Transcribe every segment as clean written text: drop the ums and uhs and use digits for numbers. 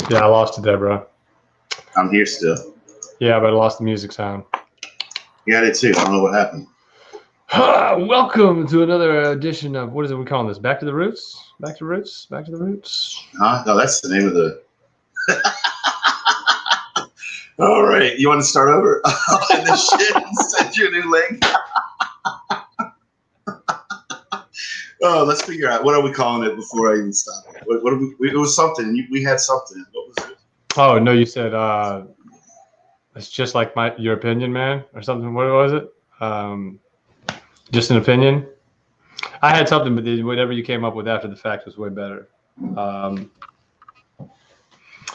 Yeah, I lost it there, bro. I'm here still. Yeah, but I lost the music sound. Yeah, I did too. I don't know what happened. Welcome to another edition of, what is it we calling this? Back to the Roots? Back to the Roots? Back to the Roots? Huh? No, that's the name of the... All right. You want to start over? I'll end this shit and send you a new link. Oh, let's figure out. What are we calling it before I even stop? What are we, it was something. We had something. What was it? Oh, no, you said it's just like your opinion, man, or something. What was it? Just an opinion? I had something, but whatever you came up with after the fact was way better.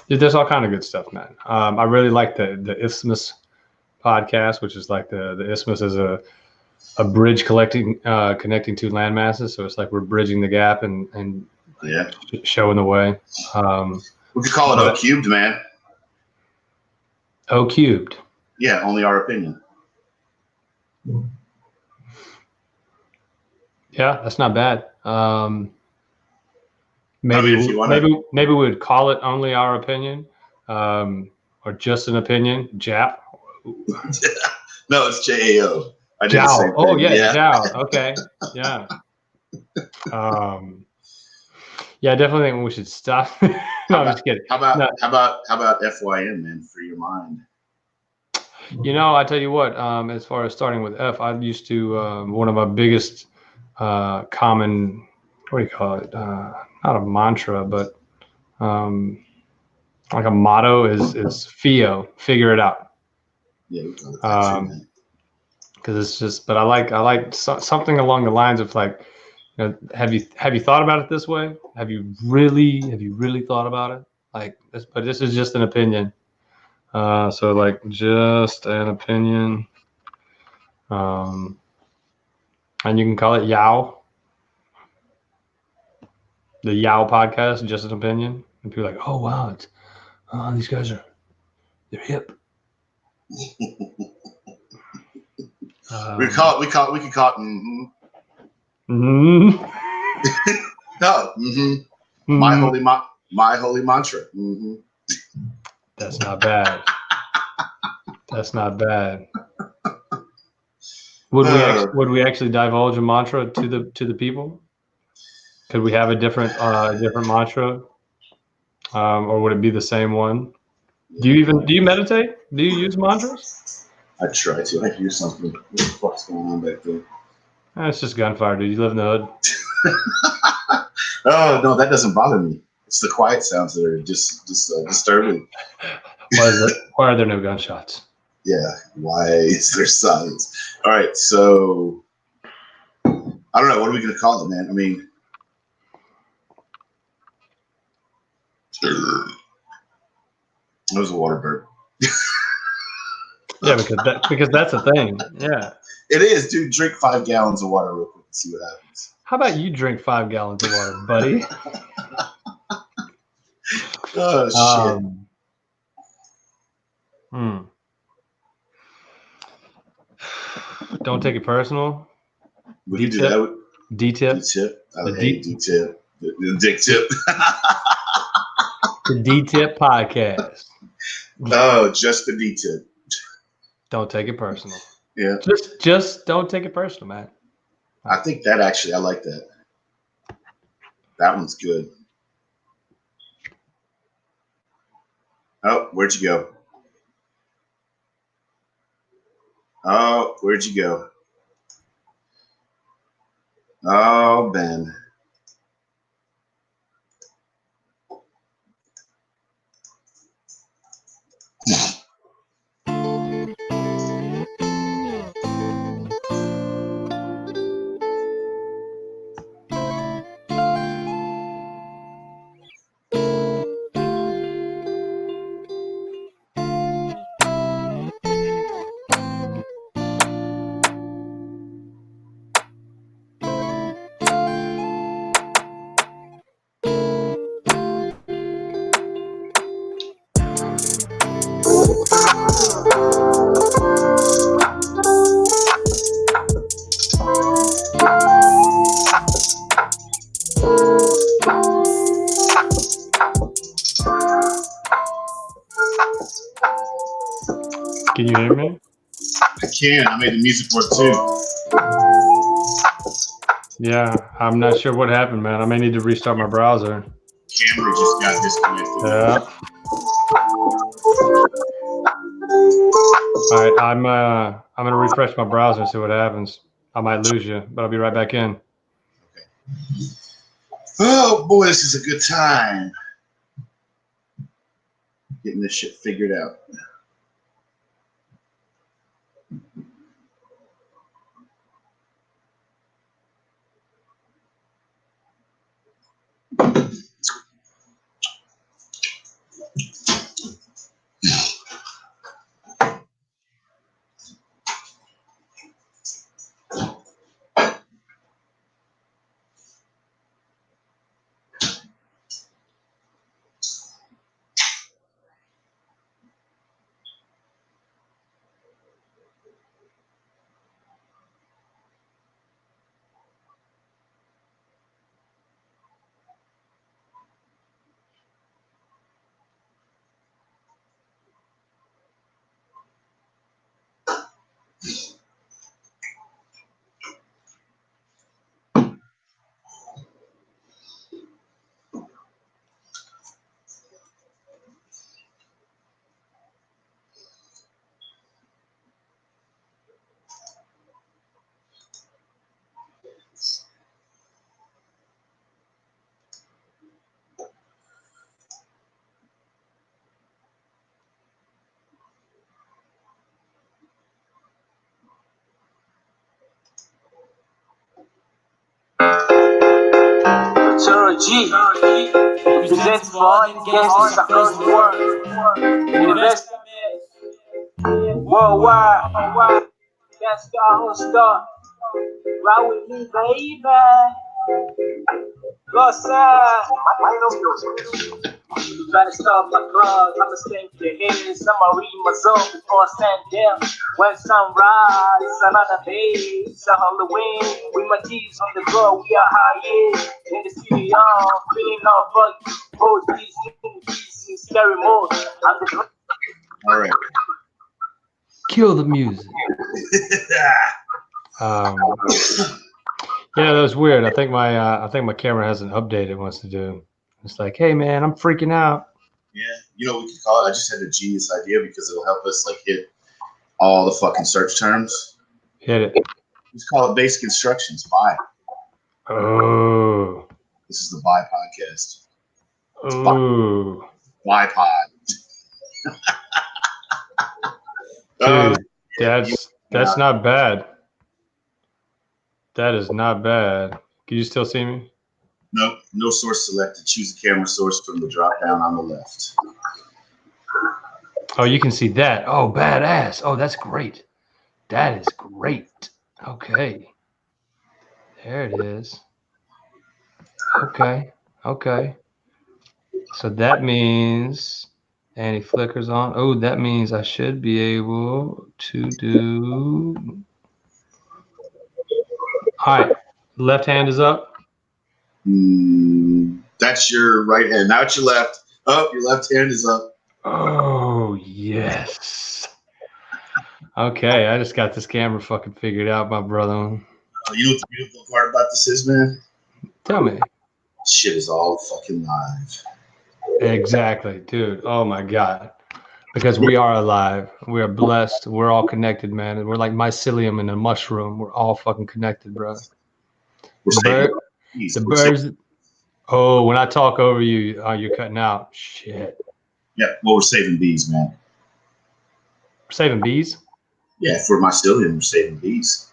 There's all kind of good stuff, man. I really like the Isthmus podcast, which is like the Isthmus is a bridge connecting two land masses. So it's like we're bridging the gap and Yeah. showing the way. We could call it O Cubed, man. O Cubed. Yeah, only our opinion. Yeah, that's not bad. Maybe we would call it only our opinion, or just an opinion. Jap. No, it's JAO. Jow. Oh yeah, Jow. Okay. Yeah. Yeah, I definitely think we should stop. No, I'm just kidding. How about FYM, man? Free your mind. You know, I tell you what. As far as starting with F, I used to one of my biggest common, what do you call it? Not a mantra, but like a motto is FIO, figure it out. Yeah, we call it because it's just, but I like something along the lines of like, you know, have you thought about it this way? Have you really thought about it? Like this, but this is just an opinion. So like just an opinion. And you can call it Yao. The Yao podcast, just an opinion. And people are like, oh wow, these guys they're hip. we could call it mm-hmm. Mm-hmm. No, mm-hmm. My holy mantra. Mm-hmm. That's not bad. That's not bad. Would we actually divulge a mantra to the people? Could we have a different mantra, or would it be the same one? Do you meditate? Do you use mantras? I try to. I hear something. What the fuck's going on back there? It's just gunfire, dude. You live in the hood. Oh no, that doesn't bother me. It's the quiet sounds that are just disturbing. Why are there no gunshots? Yeah, why is there silence? All right, so I don't know. What are we going to call it, man? I mean, it was a water burp. Yeah, because that's a thing. Yeah, it is, dude. Drink 5 gallons of water real quick and see what happens. How about you drink 5 gallons of water, buddy? Oh shit. Don't take it personal. We can do that. D-tip. D-tip. I hate D-tip. The dick tip. The D-tip podcast. Oh, just the D-tip. Don't take it personal. Yeah. Just don't take it personal, man. I think that actually, I like that. That one's good. Oh, where'd you go? Oh, where'd you go? Oh, Ben. you hear me? I can. I made the music work too. Yeah, I'm not sure what happened, man. I may need to restart my browser. Camera just got disconnected. Yeah. All right, I'm gonna refresh my browser and see what happens. I might lose you, but I'll be right back in. Oh boy, this is a good time. Getting this shit figured out. G presents for all you gangsters across the world. Invest worldwide. That's the whole star. Ride with me, baby. Go side. Try to stop my clock, I'ma stay with the heads, I'ma read my zone before I stand down. When sunrise, another day, it's a Halloween. With my G's on the go, we are high, yeah. In the studio, feeling all fuck. Both these in scary mode. I'm the All right. Kill the music. Yeah, that was weird. I think my camera hasn't updated. Wants to do. It's like, hey man, I'm freaking out. Yeah, you know what we could call it? I just had a genius idea because it'll help us like hit all the fucking search terms. Hit it. Let's call it basic instructions. Bye. Oh. This is the Bye podcast. Oh. Bye pod. Dude, that's not bad. That is not bad. Can you still see me? Nope, no source selected. Choose a camera source from the drop down on the left. Oh, you can see that. Oh, badass. Oh, that's great. That is great. Okay. There it is. Okay. So that means any flickers on. Oh, that means I should be able to do. All right. Left hand is up. That's your right hand. Now it's your left. Oh, your left hand is up. Oh, yes. Okay, I just got this camera fucking figured out, my brother. You know what the beautiful part about this is, man? Tell me. Shit is all fucking live. Exactly, dude. Oh my God. Because we are alive. We are blessed. We're all connected, man. And we're like mycelium in a mushroom. We're all fucking connected, bro. The birds. Oh, when I talk over you, you're cutting out. Shit. Yeah, well, we're saving bees, man. We're saving bees? Yeah, for mycelium, we're saving bees.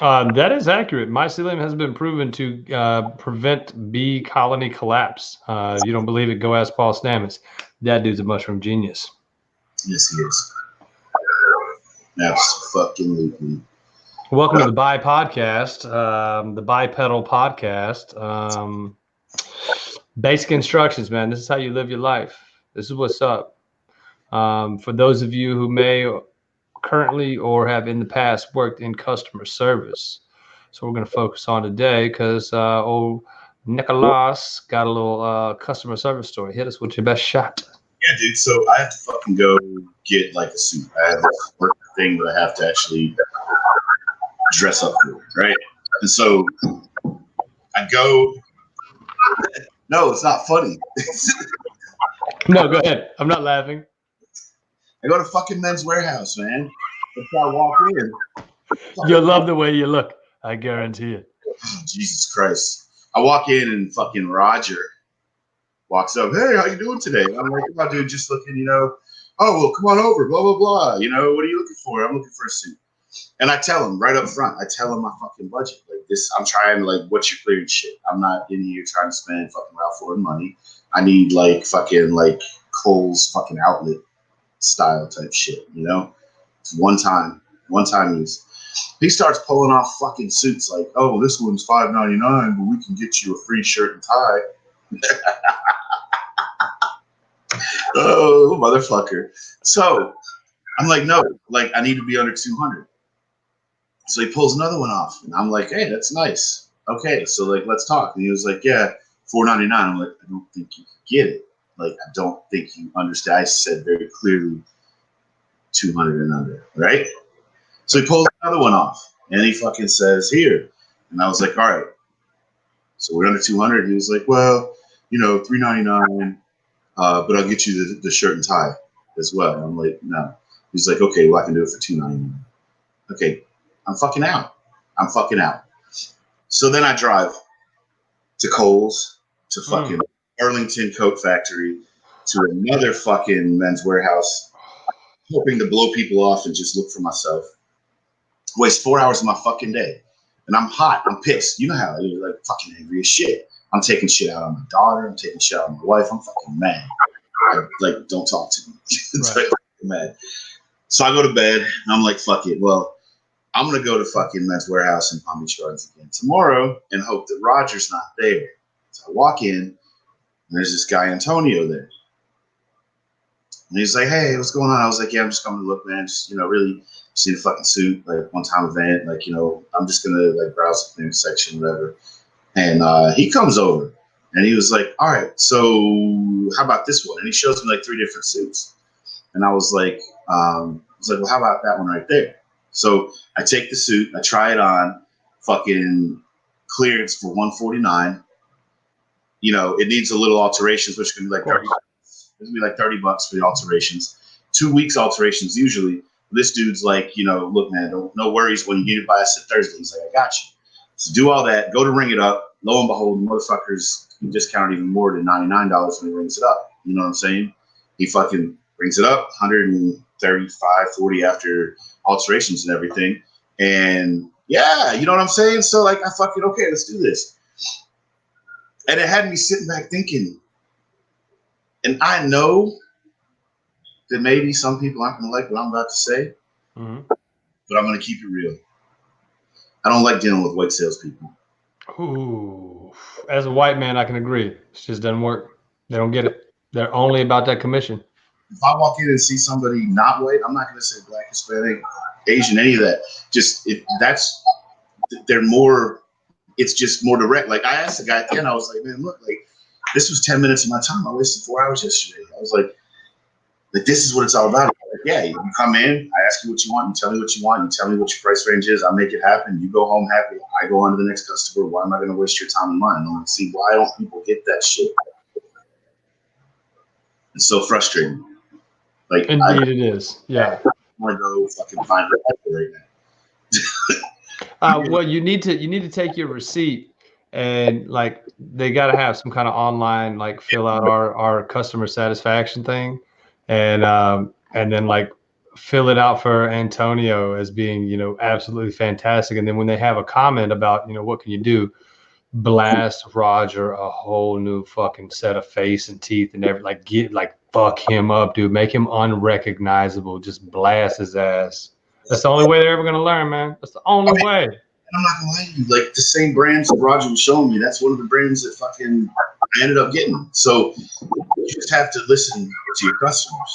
That is accurate. Mycelium has been proven to prevent bee colony collapse. If you don't believe it, go ask Paul Stamets. That dude's a mushroom genius. Yes, he is. Absolutely. Welcome to the Bi Podcast, the Bipedal Podcast. Basic instructions, man. This is how you live your life. This is what's up. For those of you who may currently or have in the past worked in customer service. So we're going to focus on today because old Nicholas got a little customer service story. Hit us with your best shot. Yeah, dude. So I have to fucking go get like a suit. I have this work thing that I have to actually dress up for, right? And so I go. No, it's not funny. No, go ahead. I'm not laughing. I go to fucking Men's Warehouse, man. If I walk in, You'll love the way you look. I guarantee it. oh, Jesus Christ. I walk in and fucking Roger walks up. Hey, how you doing today? I'm like, oh, dude, just looking, oh, well, come on over, blah, blah, blah. What are you looking for? I'm looking for a suit. And I tell him right up front, I tell him my fucking budget. Like this, I'm trying to, like, what's your clearing shit? I'm not in here trying to spend fucking Ralph Lauren money. I need, like, fucking, like, Kohl's fucking outlet style type shit, It's one time use. He starts pulling off fucking suits like, oh, this one's $5.99, but we can get you a free shirt and tie. Oh, motherfucker. So I'm like, no, like I need to be under 200. So he pulls another one off, and I'm like, hey, that's nice. Okay, so like let's talk. And he was like, yeah, $4.99. I'm like, I don't think you get it. Like, I don't think you understand. I said very clearly 200 and under, right? So he pulls another one off, and he fucking says, here. And I was like, all right. So we're under 200. He was like, well, $3.99, but I'll get you the shirt and tie as well. And I'm like, no. He's like, okay, well, I can do it for $2.99. Okay, I'm fucking out. So then I drive to Kohl's, to fucking Arlington Coat Factory, to another fucking Men's Warehouse, hoping to blow people off and just look for myself. Waste 4 hours of my fucking day. And I'm hot. I'm pissed. You know how you're like fucking angry as shit. I'm taking shit out on my daughter. I'm taking shit out on my wife. I'm fucking mad. Like, don't talk to me. It's like, I'm mad. So I go to bed and I'm like, fuck it. Well, I'm going to go to fucking Men's Warehouse in Palm Beach Gardens again tomorrow and hope that Roger's not there. So I walk in and there's this guy, Antonio, there. And he's like, hey, what's going on? I was like, yeah, I'm just coming to look, man. Just, really see the fucking suit, like one-time event. Like, I'm just going to like browse the clearance section, whatever. And he comes over and he was like, all right, so how about this one? And he shows me like 3 different suits. And I was like, well, how about that one right there? So I take the suit, I try it on, fucking clearance for $149. It needs a little alterations, which can be like $30. It's gonna be like $30 for the alterations. 2 weeks alterations usually. This dude's like, look, man, no worries. When you get it by us at Thursday, he's like, I got you. So do all that, go to ring it up. Lo and behold, the motherfuckers can discount even more than $99 when he rings it up. You know what I'm saying? He fucking brings it up, 135, 40 after alterations and everything. And yeah, you know what I'm saying? So like, I fucking, okay, let's do this. And it had me sitting back thinking, and I know that maybe some people aren't going to like what I'm about to say, but I'm going to keep it real. I don't like dealing with white salespeople. Ooh, as a white man, I can agree. It just doesn't work. They don't get it. They're only about that commission. If I walk in and see somebody not white, I'm not going to say black, Hispanic, Asian, any of that. They're more, it's just more direct. Like I asked the guy at the end, I was like, man, look, like this was 10 minutes of my time. I wasted 4 hours yesterday. I was like, this is what it's all about. Like, yeah, you come in, I ask you what you want, you tell me what you want, you tell me what your price range is, I make it happen, you go home happy, I go on to the next customer. Why am I going to waste your time and mine? I'm like, see, why don't people get that shit? It's so frustrating. Like, indeed, it is. Yeah. I want to go fucking find her right now. Well, you need to take your receipt and like they got to have some kind of online like fill out our customer satisfaction thing, and then like fill it out for Antonio as being absolutely fantastic, and then when they have a comment about what can you do, blast Roger a whole new fucking set of face and teeth and fuck him up, dude, make him unrecognizable, just blast his ass. That's the only way they're ever gonna learn, man. That's the only way. I'm not gonna lie to you, like the same brands that Roger was showing me, that's one of the brands that fucking I ended up getting. So you just have to listen to your customers.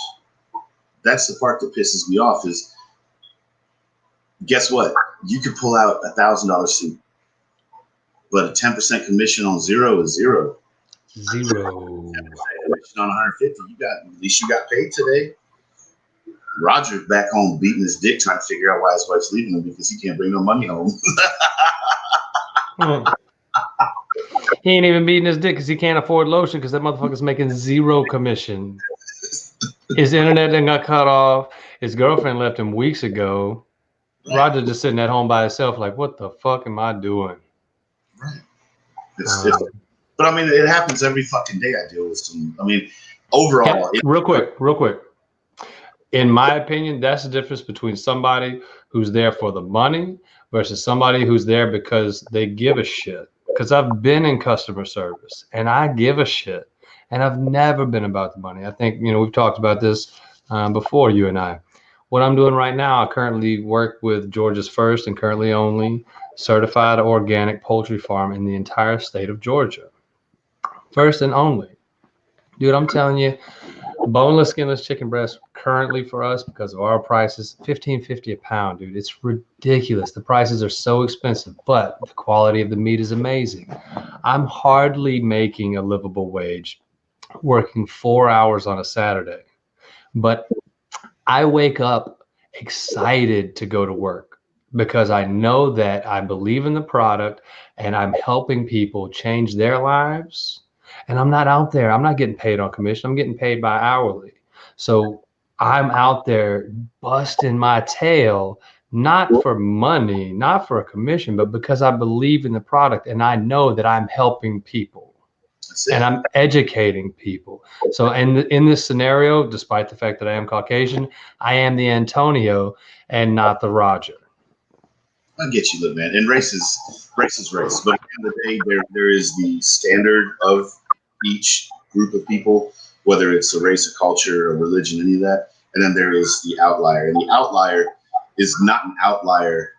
That's the part that pisses me off is, guess what? You could pull out $1,000 suit, but a 10% commission on zero is zero. Zero. On 150, at least you got paid today. Roger's back home beating his dick trying to figure out why his wife's leaving him because he can't bring no money home. He ain't even beating his dick because he can't afford lotion because that motherfucker's making zero commission. His internet then got cut off. His girlfriend left him weeks ago. Right. Roger just sitting at home by himself like, what the fuck am I doing? Right. But I mean, it happens every fucking day. I deal with some. I mean, overall. Real quick. In my opinion, that's the difference between somebody who's there for the money versus somebody who's there because they give a shit. Because I've been in customer service and I give a shit. And I've never been about the money. I think, we've talked about this before, you and I. What I'm doing right now, I currently work with Georgia's first and currently only certified organic poultry farm in the entire state of Georgia. First and only. Dude, I'm telling you, boneless, skinless chicken breast currently for us because of our prices, $15.50 a pound, dude. It's ridiculous. The prices are so expensive, but the quality of the meat is amazing. I'm hardly making a livable wage working 4 hours on a Saturday, but I wake up excited to go to work because I know that I believe in the product and I'm helping people change their lives. And I'm not out there. I'm not getting paid on commission. I'm getting paid by hourly. So I'm out there busting my tail, not for money, not for a commission, but because I believe in the product and I know that I'm helping people and I'm educating people. So in this scenario, despite the fact that I am Caucasian, I am the Antonio and not the Roger. I get you, man. And race is race. But at the end of the day, there is the standard of each group of people, whether it's a race, a culture, a religion, any of that. And then there is the outlier. And the outlier is not an outlier.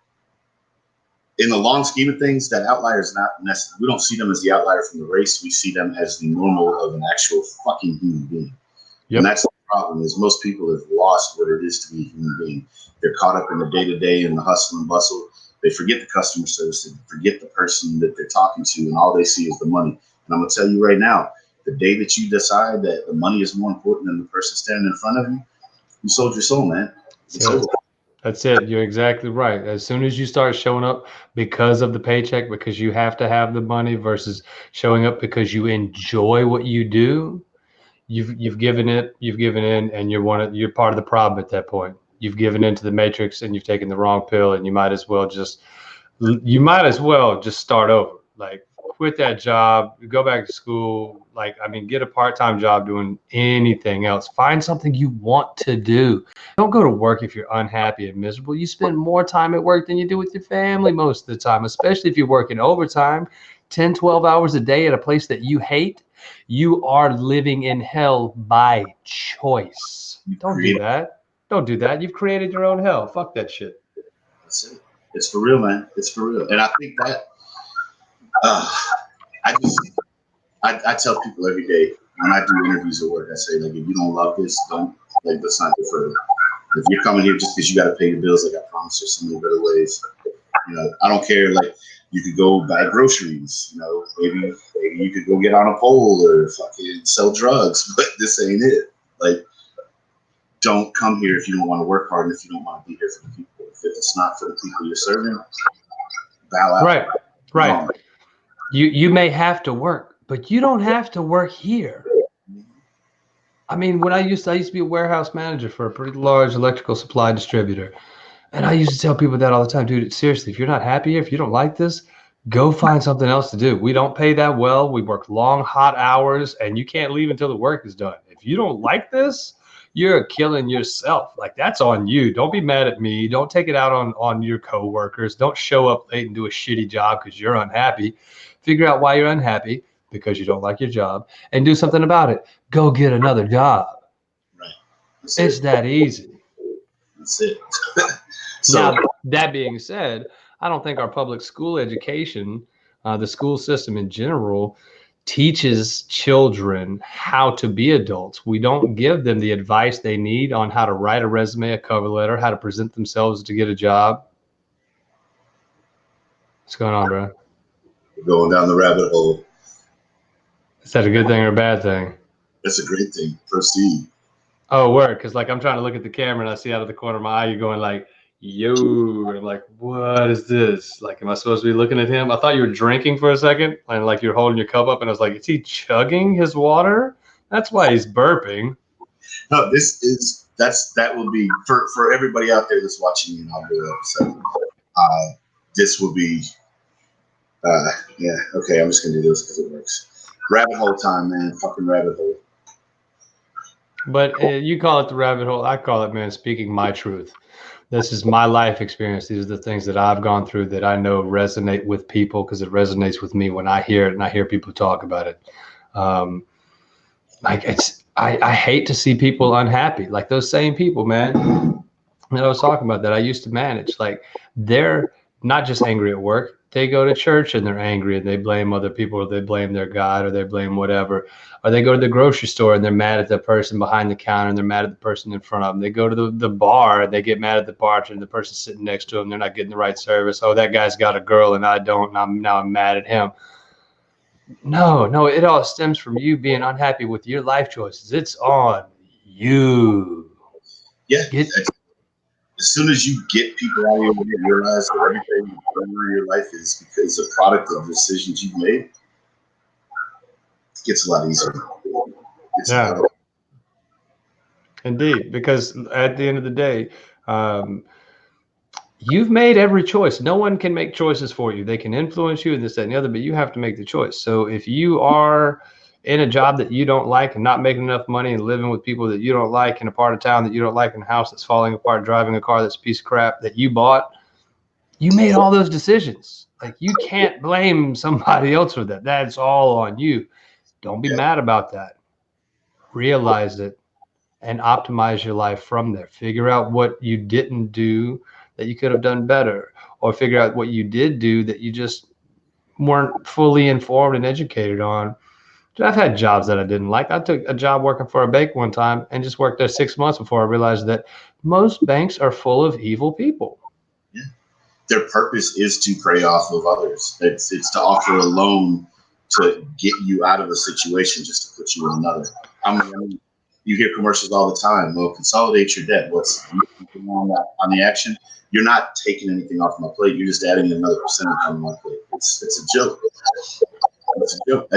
In the long scheme of things, that outlier is not necessary. We don't see them as the outlier from the race. We see them as the normal of an actual fucking human being. Yep. And that's the problem is most people have lost what it is to be a human being. They're caught up in the day-to-day and the hustle and bustle. They forget the customer service. They forget the person that they're talking to, and all they see is the money. And I'm going to tell you right now, the day that you decide that the money is more important than the person standing in front of you, you sold your soul, man. That's it. You're exactly right. As soon as you start showing up because of the paycheck, because you have to have the money versus showing up because you enjoy what you do, you've given in, and you're part of the problem at that point. You've given into the matrix and you've taken the wrong pill, and you might as well just start over. Like, quit that job, go back to school. Get a part-time job doing anything else. Find something you want to do. Don't go to work if you're unhappy and miserable. You spend more time at work than you do with your family most of the time, especially if you're working overtime, 10, 12 hours a day at a place that you hate. You are living in hell by choice. Don't do that. Don't do that. You've created your own hell. Fuck that shit. That's it. It's for real, man. It's for real. And I think that I tell people every day when I do interviews at work, I say, like, if you don't love this, let's not go further. If you're coming here just because you got to pay your bills, like I promised, there's so many better ways. I don't care. Like, you could go buy groceries. Maybe you could go get on a pole or fucking sell drugs, but this ain't it. Like, don't come here if you don't want to work hard and if you don't want to be here for the people. If it's not for the people you're serving, bow out. Right. You may have to work, but you don't have to work here. I mean, when I used to be a warehouse manager for a pretty large electrical supply distributor. And I used to tell people that all the time, dude, seriously, if you're not happy here, if you don't like this, go find something else to do. We don't pay that well. We work long, hot hours, and you can't leave until the work is done. If you don't like this, you're killing yourself. Like, that's on you. Don't be mad at me. Don't take it out on your coworkers. Don't show up late and do a shitty job because you're unhappy. Figure out why you're unhappy, because you don't like your job, and do something about it. Go get another job. Right. It's that easy. That's it. Now, that being said, I don't think our public school education, the school system in general, teaches children how to be adults. We don't give them the advice they need on how to write a resume, a cover letter, how to present themselves to get a job. What's going on, bro? We're going down the rabbit hole. Is that a good thing or a bad thing? That's a great thing. Proceed. Oh, word. Because like I'm trying to look at the camera and I see out of the corner of my eye you going like, yo. And I'm like, what is this? Like, am I supposed to be looking at him? I thought you were drinking for a second and like you're holding your cup up and I was like, is he chugging his water? That's why he's burping. No, that will be for everybody out there that's watching the inaugural episode. This will be, yeah, okay. I'm just gonna do this because it works. Rabbit hole time, man. Fucking rabbit hole. But you call it the rabbit hole. I call it, man, speaking my truth. This is my life experience. These are the things that I've gone through that I know resonate with people because it resonates with me when I hear it and I hear people talk about it. I hate to see people unhappy. Like those same people, man, that I was talking about that I used to manage. Like they're not just angry at work. They go to church and they're angry and they blame other people or they blame their God or they blame whatever. Or they go to the grocery store and they're mad at the person behind the counter and they're mad at the person in front of them. They go to the bar and they get mad at the bartender, the person sitting next to them. They're not getting the right service. Oh, that guy's got a girl and I don't. And I'm mad at him. No, it all stems from you being unhappy with your life choices. It's on you. Yeah. As soon as you get people out of your way and realize that everything you've done in your life is because a product of decisions you've made, it gets a lot easier. Yeah. Indeed, because at the end of the day, you've made every choice. No one can make choices for you. They can influence you and this, that, and the other, but you have to make the choice. So if you are in a job that you don't like and not making enough money and living with people that you don't like in a part of town that you don't like in a house that's falling apart, driving a car that's a piece of crap that you bought, you made all those decisions. Like you can't blame somebody else for that. That's all on you. Don't be mad about that. Realize it and optimize your life from there. Figure out what you didn't do that you could have done better, or figure out what you did do that you just weren't fully informed and educated on. I've had jobs that I didn't like. I took a job working for a bank one time and just worked there 6 months before I realized that most banks are full of evil people. Yeah. Their purpose is to prey off of others. It's to offer a loan to get you out of a situation just to put you in another. I mean, you hear commercials all the time. Well, consolidate your debt. What's on the action? You're not taking anything off my plate. You're just adding another percentage on my plate. It's a joke. It's a joke.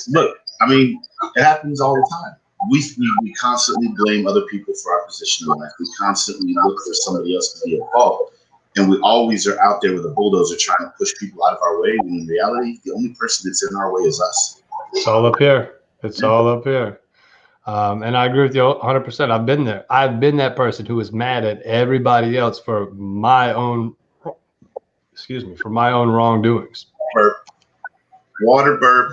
Look. I mean, it happens all the time. We constantly blame other people for our position in life. We constantly look for somebody else to be at fault. And we always are out there with a bulldozer trying to push people out of our way. When in reality, the only person that's in our way is us. It's all up here. It's all up here. And I agree with you 100%. I've been there. I've been that person who is mad at everybody else for my own wrongdoings. Water burp.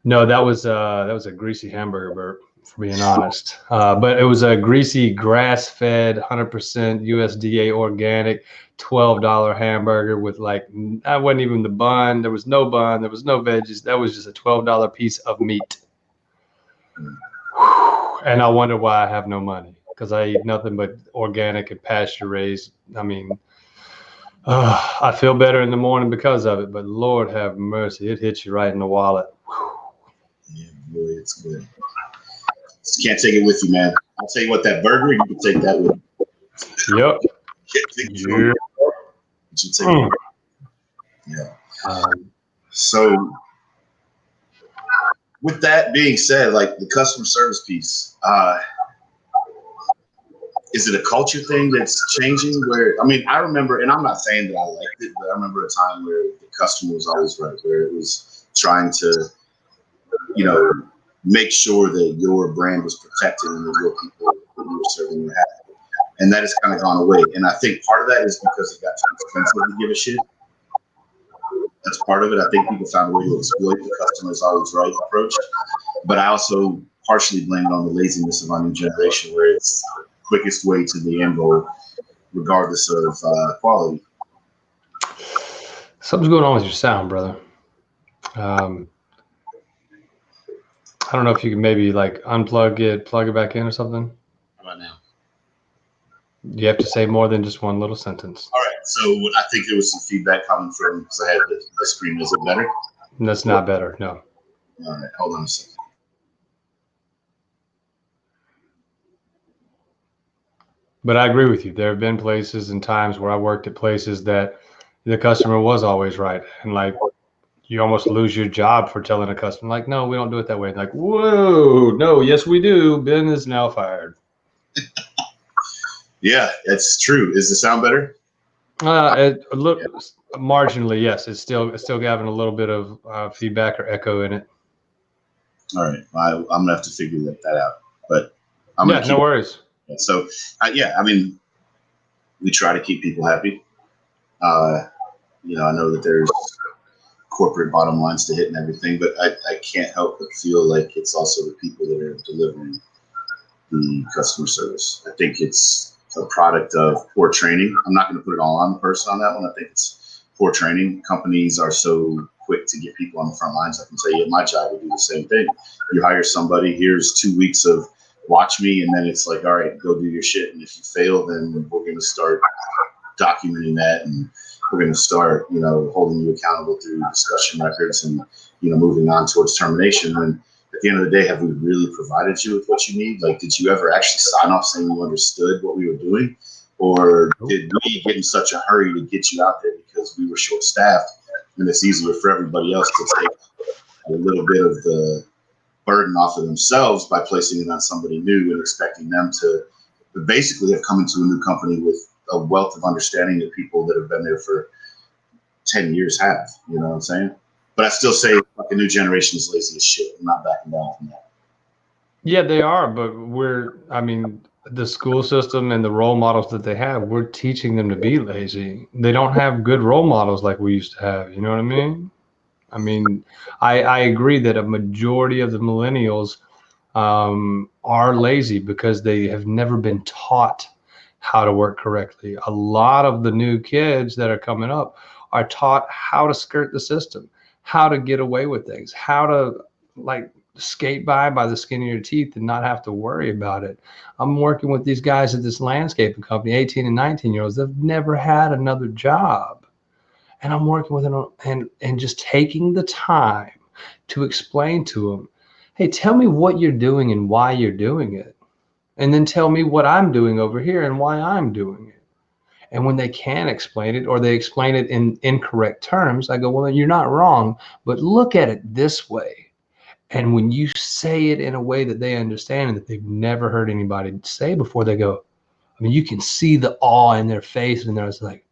No, that was a greasy hamburger burp, for being honest. But it was a greasy, grass-fed, 100% USDA organic, $12 hamburger with that wasn't even the bun. There was no bun. There was no veggies. That was just a $12 piece of meat. And I wonder why I have no money, because I eat nothing but organic and pasture-raised. I mean, I feel better in the morning because of it, but Lord have mercy, it hits you right in the wallet. Yeah, boy, it's good. Just can't take it with you, man. I'll tell you what, that burger, you can take that with you. Yep. You take it. Yeah. So, with that being said, like the customer service piece, is it a culture thing that's changing? Where, I mean, I remember, and I'm not saying that I liked it, but I remember a time where the customer was always right, where it was trying to, make sure that your brand was protected and that your people that you were serving were happy. And that has kind of gone away. And I think part of that is because it got too expensive to give a shit. That's part of it. I think people found a way to exploit the customer's always right approach. But I also partially blame it on the laziness of our new generation, where it's the quickest way to the end goal, regardless of quality. Something's going on with your sound, brother. I don't know if you can maybe unplug it, plug it back in or something. How about now? You have to say more than just one little sentence. All right. So I think there was some feedback coming from, because I had the screen. Is it better? That's not better. No. All right, hold on a second. But I agree with you. There have been places and times where I worked at places that the customer was always right. And like, you almost lose your job for telling a customer, like, no, we don't do it that way. Like, whoa, no, yes, we do. Ben is now fired. Yeah, that's true. Is the sound better? Look, marginally, yes. It's still having a little bit of feedback or echo in it. All right, I'm gonna have to figure that out. But I'm gonna keep no worries. So, yeah, I mean, we try to keep people happy. You know, I know that there's corporate bottom lines to hit and everything, but I can't help but feel like it's also the people that are delivering the customer service. I think it's a product of poor training. I'm not going to put it all on the person on that one. I think it's poor training. Companies are so quick to get people on the front lines. I can tell you at my job, we do the same thing. You hire somebody, here's 2 weeks of watch me, and then it's like, all right, go do your shit. And if you fail, then we're going to start documenting that, and we're going to start, you know, holding you accountable through discussion records and, you know, moving on towards termination. And at the end of the day, have we really provided you with what you need? Like, did you ever actually sign off saying you understood what we were doing? Or did we get in such a hurry to get you out there because we were short staffed and it's easier for everybody else to take a little bit of the burden off of themselves by placing it on somebody new and expecting them to basically have come into a new company with a wealth of understanding that people that have been there for 10 years have, you know what I'm saying? But I still say like the new generation is lazy as shit. I'm not backing down from that. Yeah, they are, but the school system and the role models that they have, we're teaching them to be lazy. They don't have good role models like we used to have. You know what I mean? I agree that a majority of the millennials are lazy because they have never been taught how to work correctly. A lot of the new kids that are coming up are taught how to skirt the system, how to get away with things, how to like skate by the skin of your teeth and not have to worry about it. I'm working with these guys at this landscaping company, 18 and 19-year-olds. They've never had another job. And I'm working with them and just taking the time to explain to them, hey, tell me what you're doing and why you're doing it. And then tell me what I'm doing over here and why I'm doing it. And when they can't explain it or they explain it in incorrect terms, I go, well, you're not wrong, but look at it this way. And when you say it in a way that they understand and that they've never heard anybody say before, they go, I mean, you can see the awe in their face and they're just like,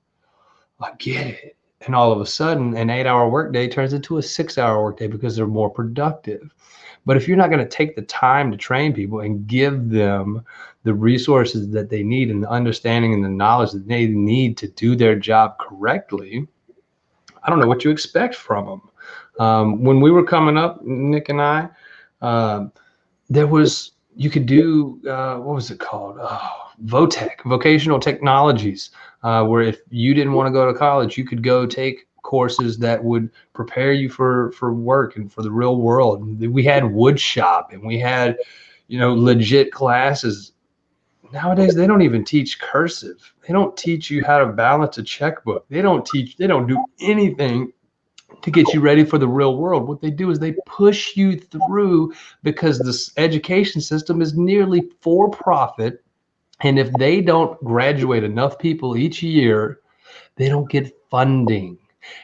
I get it. And all of a sudden, an 8-hour workday turns into a 6-hour workday because they're more productive. But if you're not going to take the time to train people and give them the resources that they need and the understanding and the knowledge that they need to do their job correctly, I don't know what you expect from them. When we were coming up, Nick and I, you could do, what was it called? VOTEC, vocational technologies, where if you didn't want to go to college, you could go take courses that would prepare you for work and for the real world. We had wood shop and we had, legit classes. Nowadays, they don't even teach cursive. They don't teach you how to balance a checkbook. They don't do anything to get you ready for the real world. What they do is they push you through because this education system is nearly for profit. And if they don't graduate enough people each year, they don't get funding.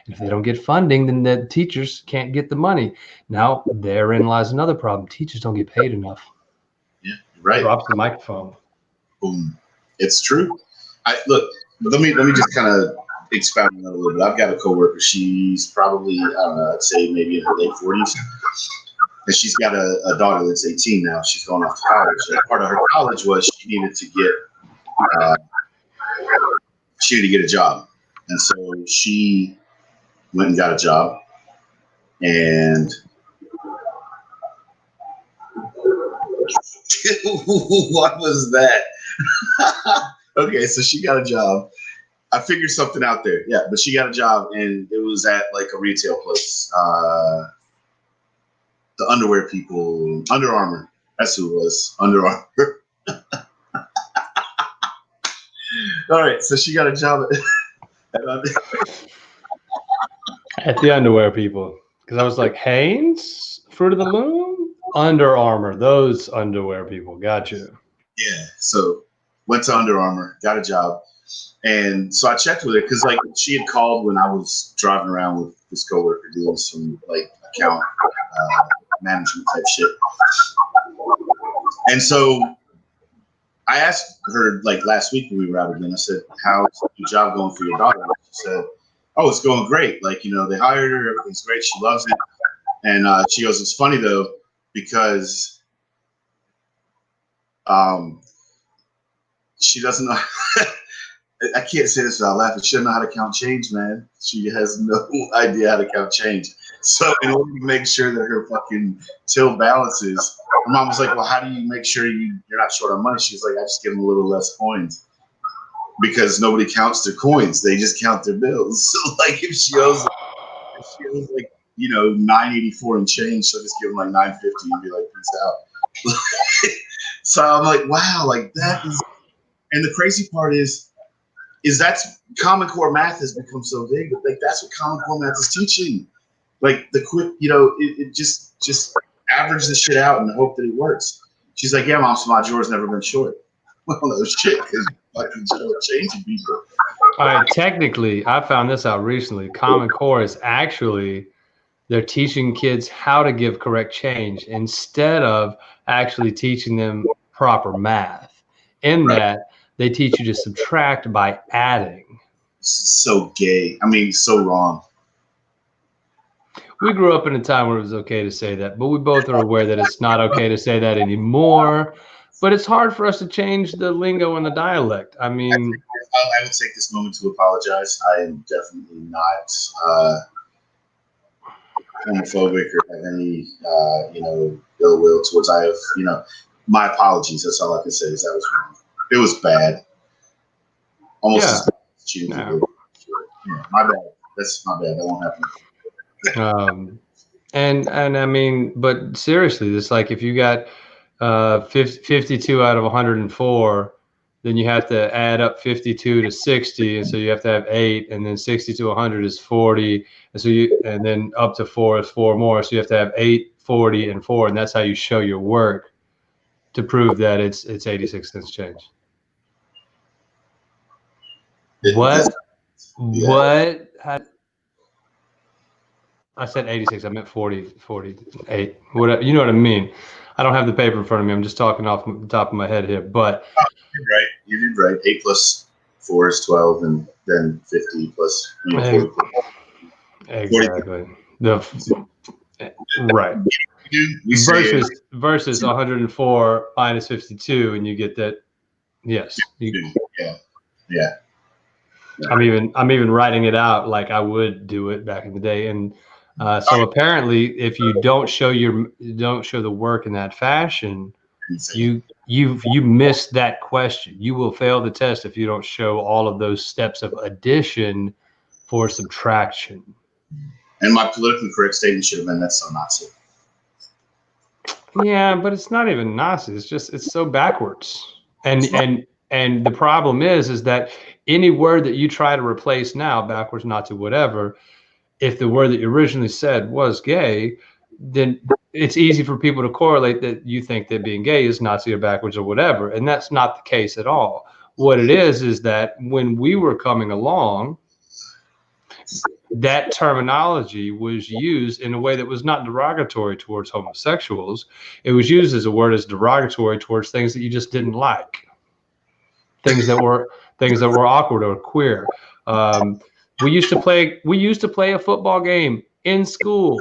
And if they don't get funding, then the teachers can't get the money. Now, therein lies another problem. Teachers don't get paid enough. Yeah, right. Drops the microphone. Boom. It's true. Look, let me just kind of expound on that a little bit. I've got a coworker. She's probably, I don't know, I'd say maybe in her late 40s. And she's got a daughter that's 18 now. She's going off to college. And part of her college was she needed to get a job. And so she went and got a job. And what was that? Okay, so she got a job. I figured something out there. Yeah, but she got a job and it was at like a retail place. The underwear people, Under Armour. That's who it was, Under Armour. All right, so she got a job at the underwear people. Because I was like, Hanes? Fruit of the Loom? Under Armour. Those underwear people. Gotcha. Yeah. So went to Under Armour, got a job. And so I checked with her because like she had called when I was driving around with this coworker doing some like account management type shit. And so I asked her like last week when we were out again, I said, how's the job going for your daughter? She said, oh, it's going great. Like, you know, they hired her, everything's great. She loves it. And she goes, it's funny though, because she doesn't know. I can't say this without laughing. She doesn't know how to count change, man. She has no idea how to count change. So in order to make sure that her fucking till balances, her mom was like, well, how do you make sure you're not short on money? She's like, I just give them a little less coins because nobody counts their coins. They just count their bills. So like if she owes like, you know, $9.84 and change, she'll just give them like $9.50 and be like, peace out. So I'm like, wow, like that is, and the crazy part is that's Common Core math has become so big, but like that's what Common Core math is teaching. Like the quick, you know, it just average the shit out and hope that it works. She's like, yeah, Mom, so my drawer's never been short. Well, no shit, because fucking changing people. All right, technically, I found this out recently. Common Core is actually, they're teaching kids how to give correct change instead of actually teaching them proper math. In that, they teach you to subtract by adding. So gay. I mean, so wrong. We grew up in a time where it was okay to say that, but we both are aware that it's not okay to say that anymore. But it's hard for us to change the lingo and the dialect. I mean, I will take this moment to apologize. I am definitely not homophobic or have any, you know, ill will towards. I have, you know, my apologies. That's all I can say is that was wrong. It was bad. Almost as bad as cheating. Yeah, my bad. That's my bad. That won't happen. And I mean, but seriously, it's like if you got 52 out of 104, then you have to add up 52 to 60, and so you have to have 8, and then 60 to 100 is 40, and so and then up to 4 is 4 more, so you have to have 8, 40, and 4, and that's how you show your work to prove that it's 86 cents change. What? Yeah. What? I said 86. I meant 40, 48. Whatever. You know what I mean? I don't have the paper in front of me. I'm just talking off the top of my head here. But you're right. You did right. 8 plus 4 is 12, and then 50 plus 40. Exactly. Right. Versus 104 minus 52, and you get that. Yes. Yeah. I'm even writing it out like I would do it back in the day, and so apparently, if you don't show the work in that fashion, you miss that question. You will fail the test if you don't show all of those steps of addition for subtraction. And my politically correct statement should have been, that's so Nazi. Yeah, but it's not even Nazi. It's so backwards. And the problem is that any word that you try to replace now, backwards, Nazi, whatever, if the word that you originally said was gay, then it's easy for people to correlate that you think that being gay is Nazi or backwards or whatever. And that's not the case at all. What it is that when we were coming along, that terminology was used in a way that was not derogatory towards homosexuals. It was used as a word as derogatory towards things that you just didn't like. Things that were awkward or queer. We used to play a football game in school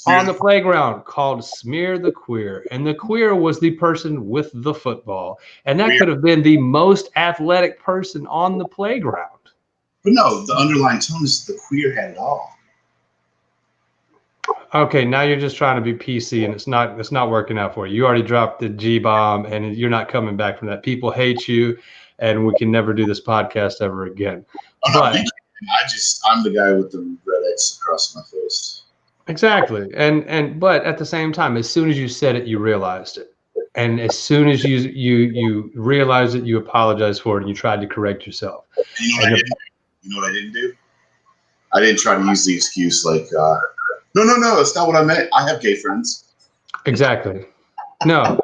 on the playground called Smear the Queer, and the queer was the person with the football, and that could have been the most athletic person on the playground. But no, the underlying tone is the queer had it all. Okay, now you're just trying to be PC, and it's not working out for you. You already dropped the G bomb, and you're not coming back from that. People hate you, and we can never do this podcast ever again. But I'm the guy with the red X across my face. Exactly. But at the same time, as soon as you said it, you realized it. And as soon as you realized it, you apologized for it and you tried to correct yourself. You know what I didn't do? I didn't try to use the excuse like, no, that's not what I meant. I have gay friends. Exactly. No,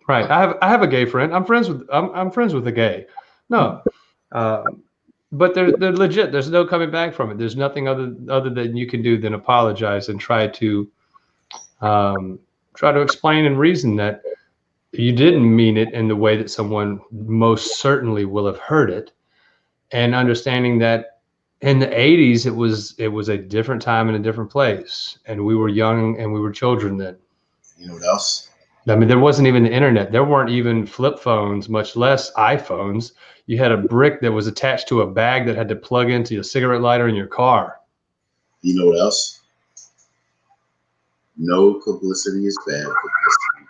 right. I have a gay friend. I'm friends with a gay. No, but they're legit. There's no coming back from it. There's nothing other than you can do than apologize and try to explain and reason that you didn't mean it in the way that someone most certainly will have heard it, and understanding that in the 80s it was a different time and a different place, and we were young and we were children then. You know what else? I mean, there wasn't even the internet. There weren't even flip phones, much less iPhones. You had a brick that was attached to a bag that had to plug into your cigarette lighter in your car. You know what else? No publicity is bad publicity.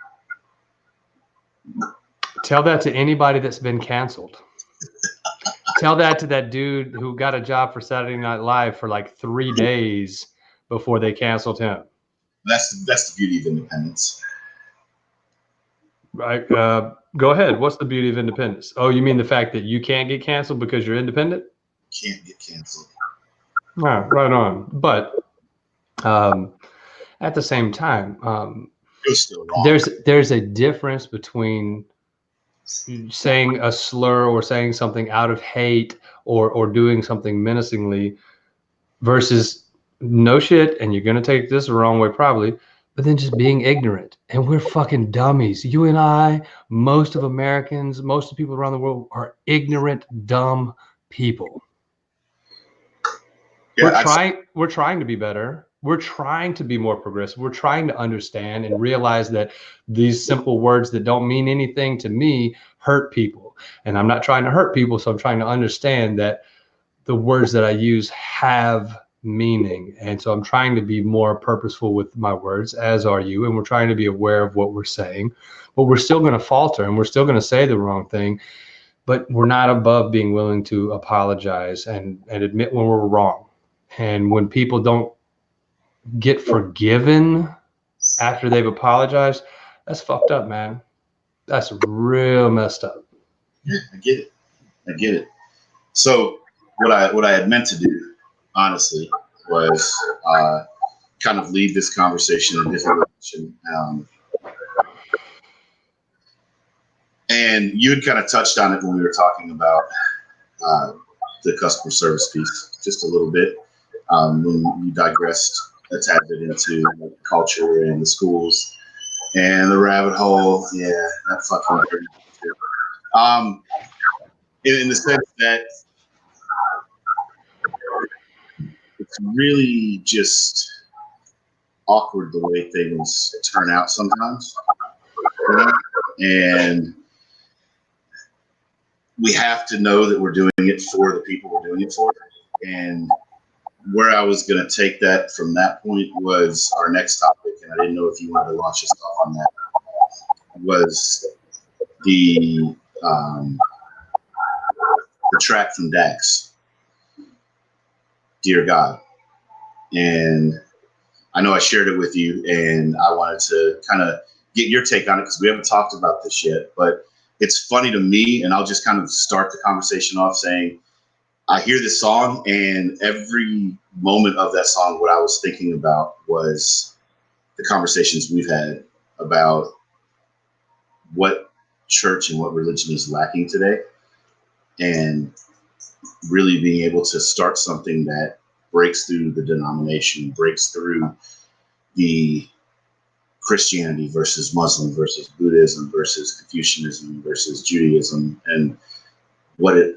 Tell that to anybody that's been canceled. Tell that to that dude who got a job for Saturday Night Live for like 3 days before they canceled him. That's the beauty of independence. Right. Go ahead. What's the beauty of independence? Oh, you mean the fact that you can't get canceled because you're independent? Can't get canceled. Ah, right on. But at the same time, You're still wrong. there's a difference between saying a slur or saying something out of hate or doing something menacingly versus no shit, and you're gonna take this the wrong way probably, but then just being ignorant. And we're fucking dummies. You and I, most of Americans, most of people around the world are ignorant, dumb people. Yeah, We're trying to be better. We're trying to be more progressive. We're trying to understand and realize that these simple words that don't mean anything to me hurt people. And I'm not trying to hurt people, so I'm trying to understand that the words that I use have meaning. And so I'm trying to be more purposeful with my words, as are you. And we're trying to be aware of what we're saying, but we're still going to falter and we're still going to say the wrong thing. But we're not above being willing to apologize and admit when we're wrong. And when people don't get forgiven after they've apologized, that's fucked up, man. That's real messed up. Yeah, I get it. So what I had meant to do, honestly, was kind of lead this conversation in a different direction. And you had kind of touched on it when we were talking about the customer service piece just a little bit. When you digressed a tad bit into like, culture and the schools and the rabbit hole, yeah, that fucking in the sense that it's really just awkward the way things turn out sometimes, you know? And we have to know that we're doing it for the people we're doing it for. And where I was going to take that from that point was our next topic, and I didn't know if you wanted to launch us off on that, was the track from Dax, Dear God. And I know I shared it with you, and I wanted to kind of get your take on it because we haven't talked about this yet, but it's funny to me, and I'll just kind of start the conversation off saying, I hear this song, and every moment of that song, what I was thinking about was the conversations we've had about what church and what religion is lacking today, and really being able to start something that breaks through the denomination, breaks through the Christianity versus Muslim versus Buddhism versus Confucianism versus Judaism, and what at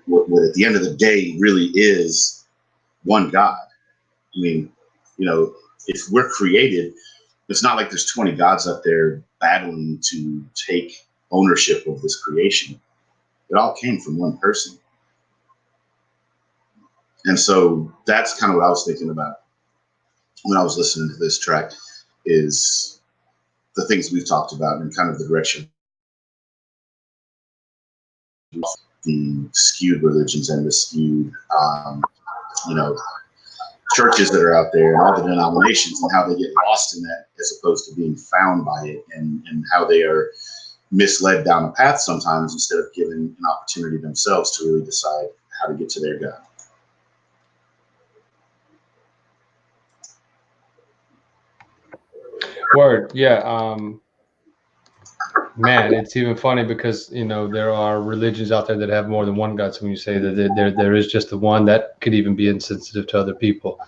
the end of the day really is one God. I mean, you know, if we're created, it's not like there's 20 gods up there battling to take ownership of this creation. It all came from one person. And so that's kind of what I was thinking about when I was listening to this track, is the things we've talked about and kind of the direction, the skewed religions and the skewed, you know, churches that are out there and all the denominations and how they get lost in that as opposed to being found by it, and how they are misled down a path sometimes instead of given an opportunity themselves to really decide how to get to their God. Word. Yeah. Man, it's even funny because there are religions out there that have more than one God. So when you say that there is just the one, that could even be insensitive to other people.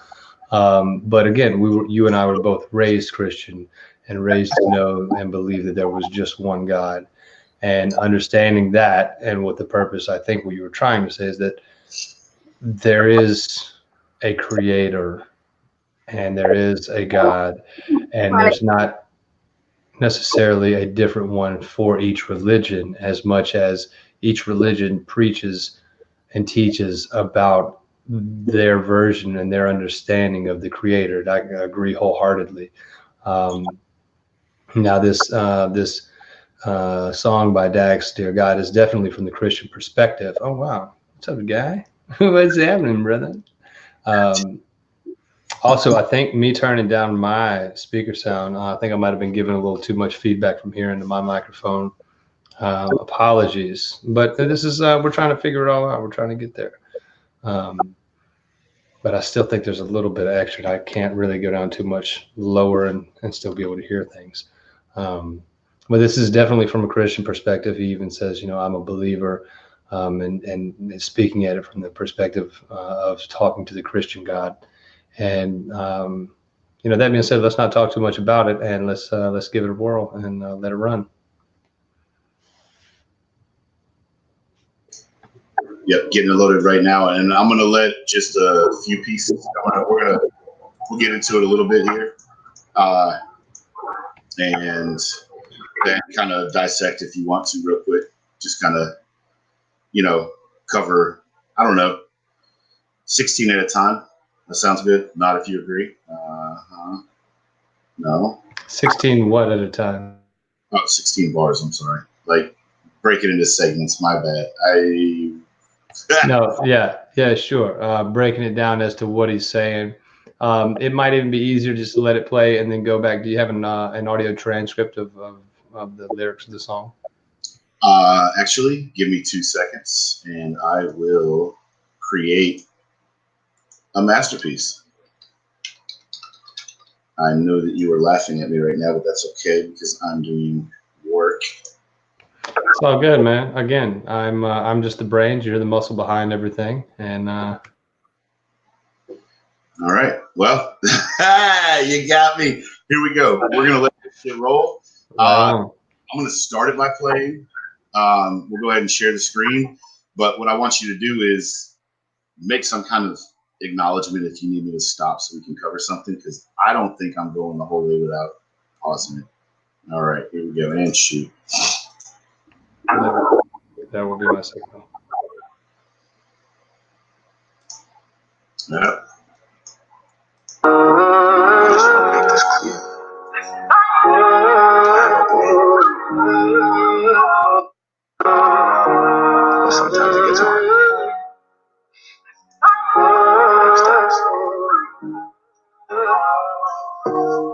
But again, you and I were both raised Christian and raised to know and believe that there was just one God. And understanding that, and what the purpose, I think what you were trying to say is that there is a creator and there is a God, and there's not necessarily a different one for each religion, as much as each religion preaches and teaches about their version and their understanding of the creator. I agree wholeheartedly. Now this song by Dax, Dear God, is definitely from the Christian perspective. Oh, wow. What's up, guy? What's happening, brother? Also, I think me turning down my speaker sound, I think I might have been given a little too much feedback from here into my microphone. Apologies. But this is, we're trying to figure it all out. We're trying to get there. But I still think there's a little bit of extra. I can't really go down too much lower and still be able to hear things. But this is definitely from a Christian perspective. He even says, I'm a believer, and speaking at it from the perspective of talking to the Christian God. And that being said, let's not talk too much about it, and let's give it a whirl and let it run. Yep, getting it loaded right now, and I'm gonna let just a few pieces. We'll get into it a little bit here, and then kind of dissect if you want to real quick. Just kind of, cover. I don't know, 16 at a time. That sounds good. Not if you agree. No. 16 what at a time? Oh, 16 bars. I'm sorry. Like break it into segments. My bad. No, yeah, sure. Breaking it down as to what he's saying. It might even be easier just to let it play and then go back. Do you have an audio transcript of the lyrics of the song? Actually, give me 2 seconds and I will create a masterpiece. I know that you are laughing at me right now, but that's okay because I'm doing work. It's all good, man. Again, I'm just the brains. You're the muscle behind everything, and all right. Well, you got me. Here we go. We're gonna let this shit roll. I'm gonna start it by playing. We'll go ahead and share the screen. But what I want you to do is make some kind of acknowledgement if you need me to stop so we can cover something, because I don't think I'm going the whole way without pausing it. All right, here we go, and shoot. That will be my signal. Yeah. Sometimes it gets hard.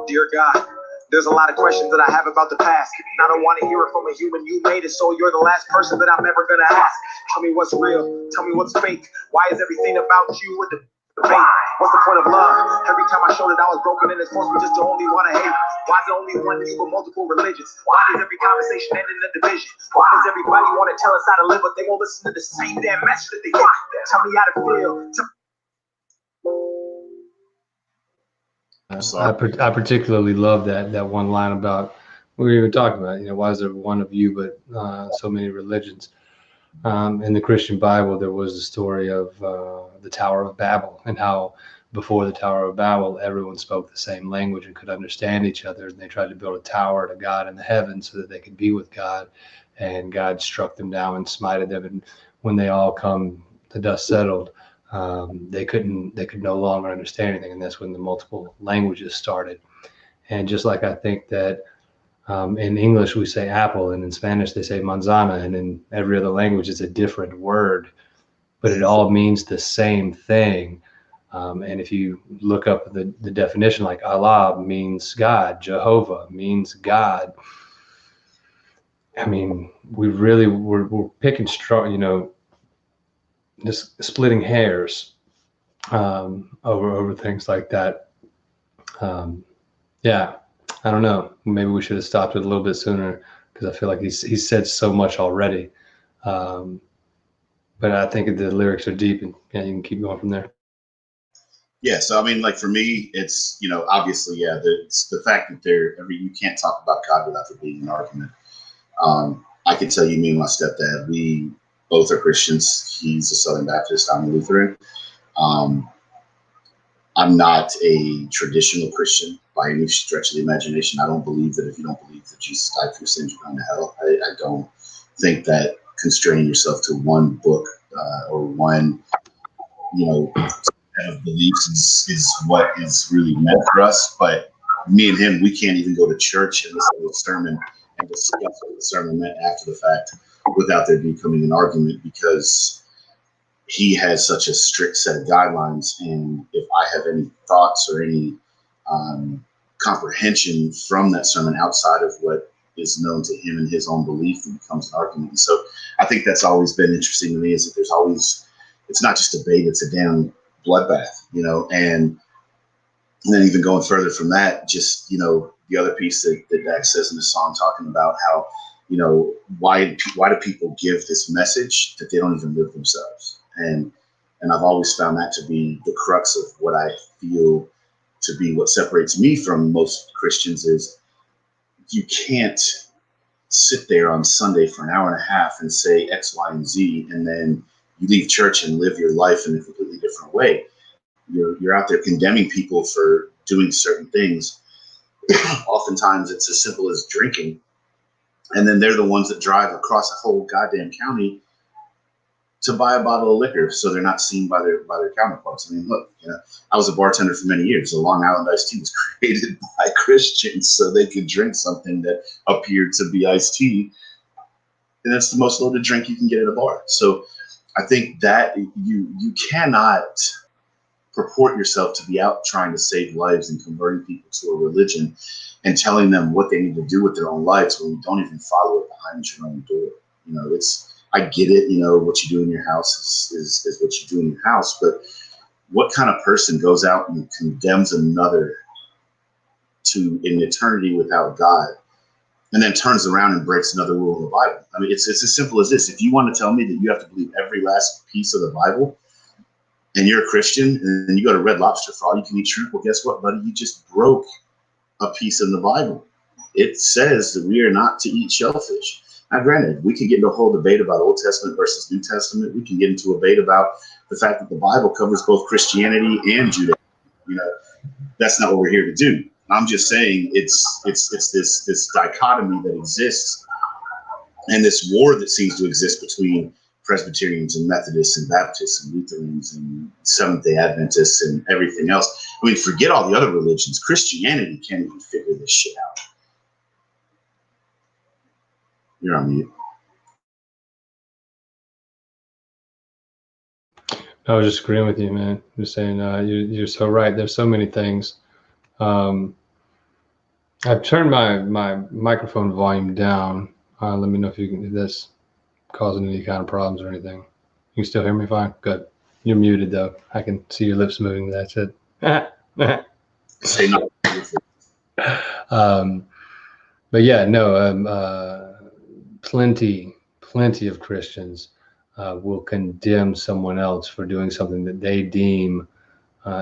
Dear God, there's a lot of questions that I have about the past, and I don't want to hear it from a human. You made it, so you're the last person that I'm ever gonna ask. Tell me what's real, tell me what's fake. Why is everything about you with the debate? What's the point of love? Every time I showed it, I was broken and it's forced me just to only want to hate. Why is there only one you with multiple religions? Why does every conversation end in a division? Why does everybody want to tell us how to live, but they won't listen to the same damn message that they get? Tell me how to feel. I particularly love that one line about, we were even talking about, why is there one of you but so many religions? In the Christian Bible, there was a story of the Tower of Babel, and how before the Tower of Babel, everyone spoke the same language and could understand each other. And they tried to build a tower to God in the heavens so that they could be with God. And God struck them down and smited them. And when they all come, the dust settled. They could no longer understand anything, and that's when the multiple languages started. And just like I think that in English we say apple, and in Spanish they say manzana, and in every other language it's a different word, but it all means the same thing. And if you look up the definition, like Allah means God, Jehovah means God. I mean, we're picking straw, just splitting hairs over things like that. Yeah, I don't know. Maybe we should have stopped it a little bit sooner. because I feel like he's said so much already. But I think the lyrics are deep, and yeah, you can keep going from there. Yeah, so I mean, like for me, it's obviously, yeah, it's the fact that you can't talk about God without there being an argument. I can tell you, me and my stepdad, we both are Christians. He's a Southern Baptist, I'm a Lutheran. I'm not a traditional Christian by any stretch of the imagination. I don't believe that if you don't believe that Jesus died for your sins, you're going to hell. I don't think that constraining yourself to one book or one, set of beliefs is what is really meant for us. But me and him, we can't even go to church and listen to a sermon and discuss what the sermon meant after the fact without there becoming an argument, because he has such a strict set of guidelines. And if I have any thoughts or any comprehension from that sermon outside of what is known to him and his own belief, it becomes an argument. And so I think that's always been interesting to me, is that there's always, it's not just debate, it's a damn bloodbath, and then even going further from that, just, the other piece that Dax says in the song, talking about how, why do people give this message that they don't even live themselves? And I've always found that to be the crux of what I feel to be what separates me from most Christians, is you can't sit there on Sunday for an hour and a half and say X, Y, and Z, and then you leave church and live your life in a completely different way. You're out there condemning people for doing certain things. Oftentimes it's as simple as drinking, and then they're the ones that drive across a whole goddamn county to buy a bottle of liquor so they're not seen by their counterparts. I mean, look, I was a bartender for many years. The Long Island iced tea was created by Christians so they could drink something that appeared to be iced tea, and that's the most loaded drink you can get at a bar. So I think that you cannot purport yourself to be out trying to save lives and converting people to a religion and telling them what they need to do with their own lives when you don't even follow it behind your own door. I get it, what you do in your house is what you do in your house, but what kind of person goes out and condemns another to an eternity without God and then turns around and breaks another rule of the Bible? I mean, it's as simple as this. If you want to tell me that you have to believe every last piece of the Bible, and you're a Christian, and you go to Red Lobster for all you can eat shrimp, well, guess what, buddy? You just broke a piece in the Bible. It says that we are not to eat shellfish. Now, granted, we can get into a whole debate about Old Testament versus New Testament. We can get into a debate about the fact that the Bible covers both Christianity and Judaism. That's not what we're here to do. I'm just saying it's this dichotomy that exists, and this war that seems to exist between Presbyterians and Methodists and Baptists and Lutherans and Seventh-day Adventists and everything else. I mean, forget all the other religions. Christianity can't even figure this shit out. You're on mute. I was just agreeing with you, man. Just saying, you're so right. There's so many things. I've turned my microphone volume down. Let me know if that's causing any kind of problems or anything. You can still hear me fine? Good. You're muted though. I can see your lips moving. That's it. Say no. But yeah, no. Plenty of Christians will condemn someone else for doing something that they deem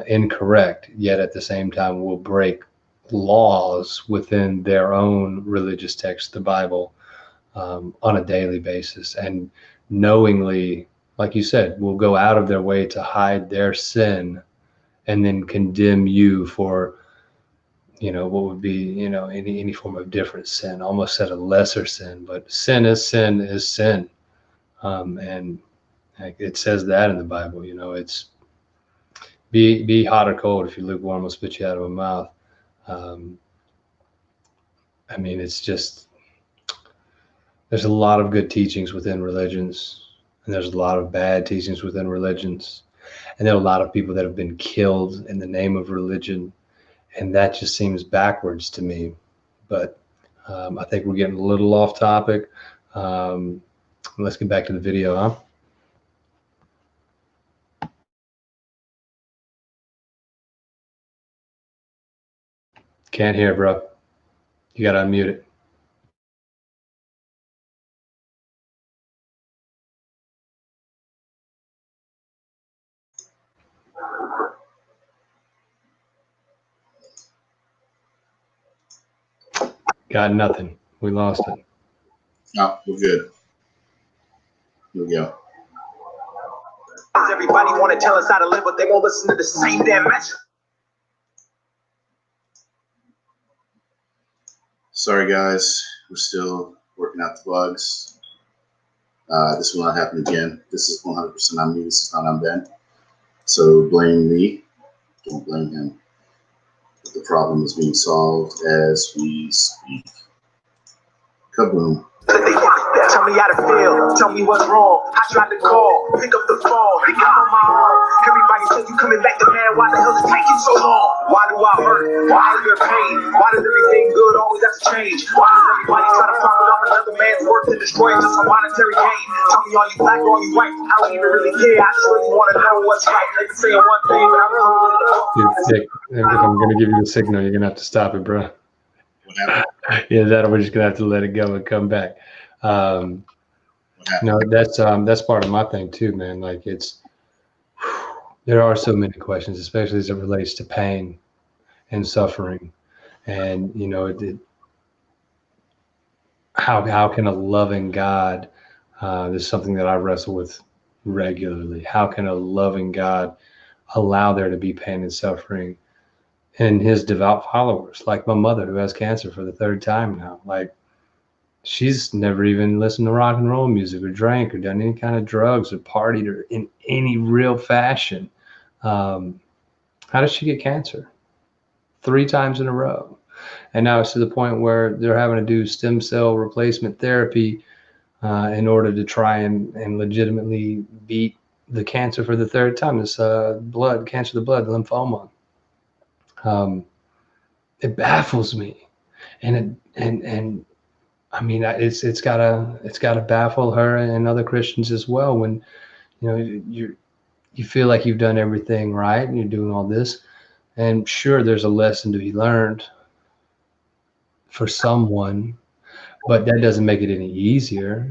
incorrect, yet at the same time will break laws within their own religious text, the Bible, on a daily basis, and knowingly, like you said, will go out of their way to hide their sin and then condemn you for what would be any form of different sin, almost said a lesser sin, but sin is sin. And it says that in the Bible. It's be hot or cold. If you're lukewarm, will spit you out of a mouth. I mean, it's just, there's a lot of good teachings within religions, and there's a lot of bad teachings within religions, and there are a lot of people that have been killed in the name of religion, and that just seems backwards to me. But I think we're getting a little off topic. Let's get back to the video, huh? Can't hear, bro. You gotta unmute it. Got nothing. We lost it. No, we're good. Here we go. Everybody want to tell us how to live, but they won't listen to the same damn message. Sorry, guys. We're still working out the bugs. This will not happen again. This is 100% on me. This is not on Ben. So blame me. Don't blame him. But the problem is being solved as we speak. Kaboom. Tell me how to feel. Tell me what's wrong. I tried to call. Pick up the phone. Pick up on my arm. Everybody said you coming back to man. Why the hell is it taking so long? Why do I hurt? Why is there pain? Why does everything good always have to change? Why does everybody try to profit off another man's work and destroy it just for monetary gain? Tell me, are you black or are you white? I don't even really care. I just really want to know what's right. They can say one thing, but I'm Dick, if I'm going to give you a signal, you're going to have to stop it, bro. What happened? Yeah, that we're just going to have to let it go and come back. No, that's part of my thing too, man. Like there are so many questions, especially as it relates to pain and suffering, and how can a loving God? This is something that I wrestle with regularly. How can a loving God allow there to be pain and suffering in His devout followers, like my mother who has cancer for the third time now? Like, she's never even listened to rock and roll music or drank or done any kind of drugs or partied or in any real fashion. How does she get cancer 3 times in a row? And now it's to the point where they're having to do stem cell replacement therapy in order to try and legitimately beat the cancer for the 3rd time. This cancer of the blood, lymphoma. It baffles me, and I mean, it's gotta baffle her and other Christians as well. When you feel like you've done everything right and you're doing all this, and sure, there's a lesson to be learned for someone, but that doesn't make it any easier.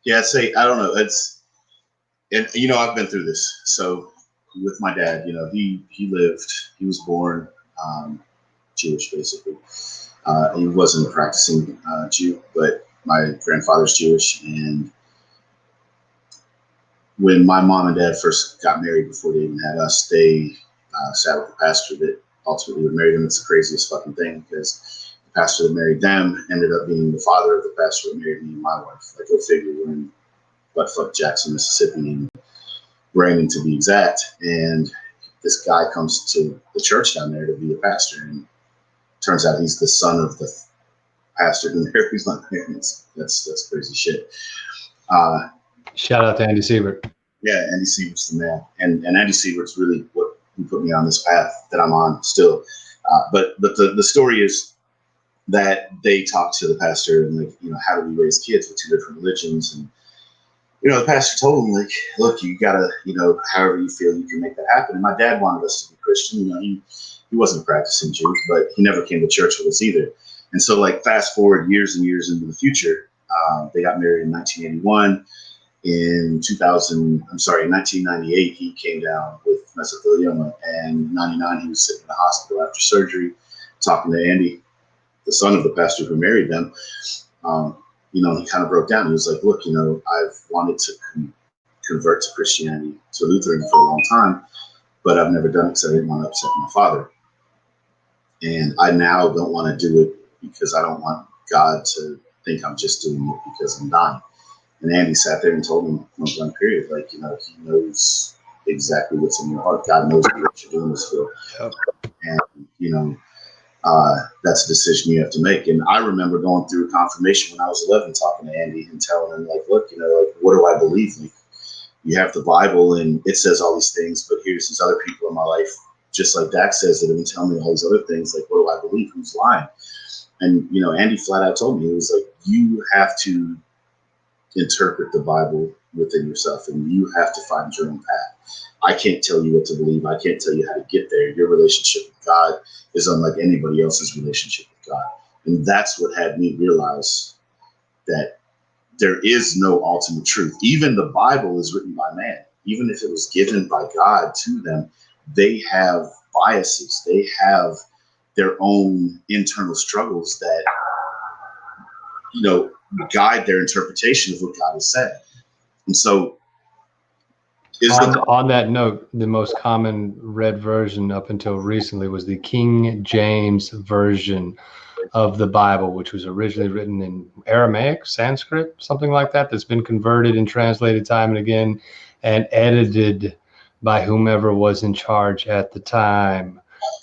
Yeah, I don't know. And I've been through this. So with my dad, he was born Jewish, basically. He wasn't a practicing Jew, but my grandfather's Jewish. And when my mom and dad first got married, before they even had us, they sat with the pastor that ultimately would marry them. It's the craziest fucking thing, because the pastor that married them ended up being the father of the pastor that married me and my wife. Like, go figure, we're in buttfuck Jackson, Mississippi, and Brandon to be exact. And this guy comes to the church down there to be a pastor, and turns out he's the son of the pastor who marries my parents. That's crazy shit. Shout out to Andy Siebert. Yeah, Andy Siebert's the man, and Andy Siebert's really what put me on this path that I'm on still. But the story is that they talked to the pastor and, like, how do we raise kids with 2 different religions? And the pastor told him, like, look, you gotta, however you feel, you can make that happen. And my dad wanted us to be Christian. He wasn't a practicing Jew, but he never came to church with us either. And so, like, fast forward years and years into the future, they got married in 1981. In 1998, he came down with mesothelioma, and in 99, he was sitting in the hospital after surgery, talking to Andy, the son of the pastor who married them. He kind of broke down. He was like, look, I've wanted to convert to Christianity, to Lutheran, for a long time, but I've never done it because I didn't want to upset my father. And I now don't want to do it because I don't want God to think I'm just doing it because I'm dying. And Andy sat there and told him, point blank period, like, he knows exactly what's in your heart. God knows what you're doing this for. Yep. And, that's a decision you have to make. And I remember going through confirmation when I was 11, talking to Andy and telling him, like, look, like, what do I believe? Like, you have the Bible and it says all these things, but here's these other people in my life, just like Dax says, that have been telling me all these other things. Like, what do I believe? Who's lying? And, Andy flat out told me, he was like, you have to interpret the Bible within yourself, and you have to find your own path. I can't tell you what to believe. I can't tell you how to get there. Your relationship with God is unlike anybody else's relationship with God. And that's what had me realize that there is no ultimate truth. Even the Bible is written by man. Even if it was given by God to them, they have biases. They have their own internal struggles that, guide their interpretation of what God has said. And so on that note, the most common read version up until recently was the King James Version of the Bible, which was originally written in Aramaic, Sanskrit, something like that, that's been converted and translated time and again and edited by whomever was in charge at the time.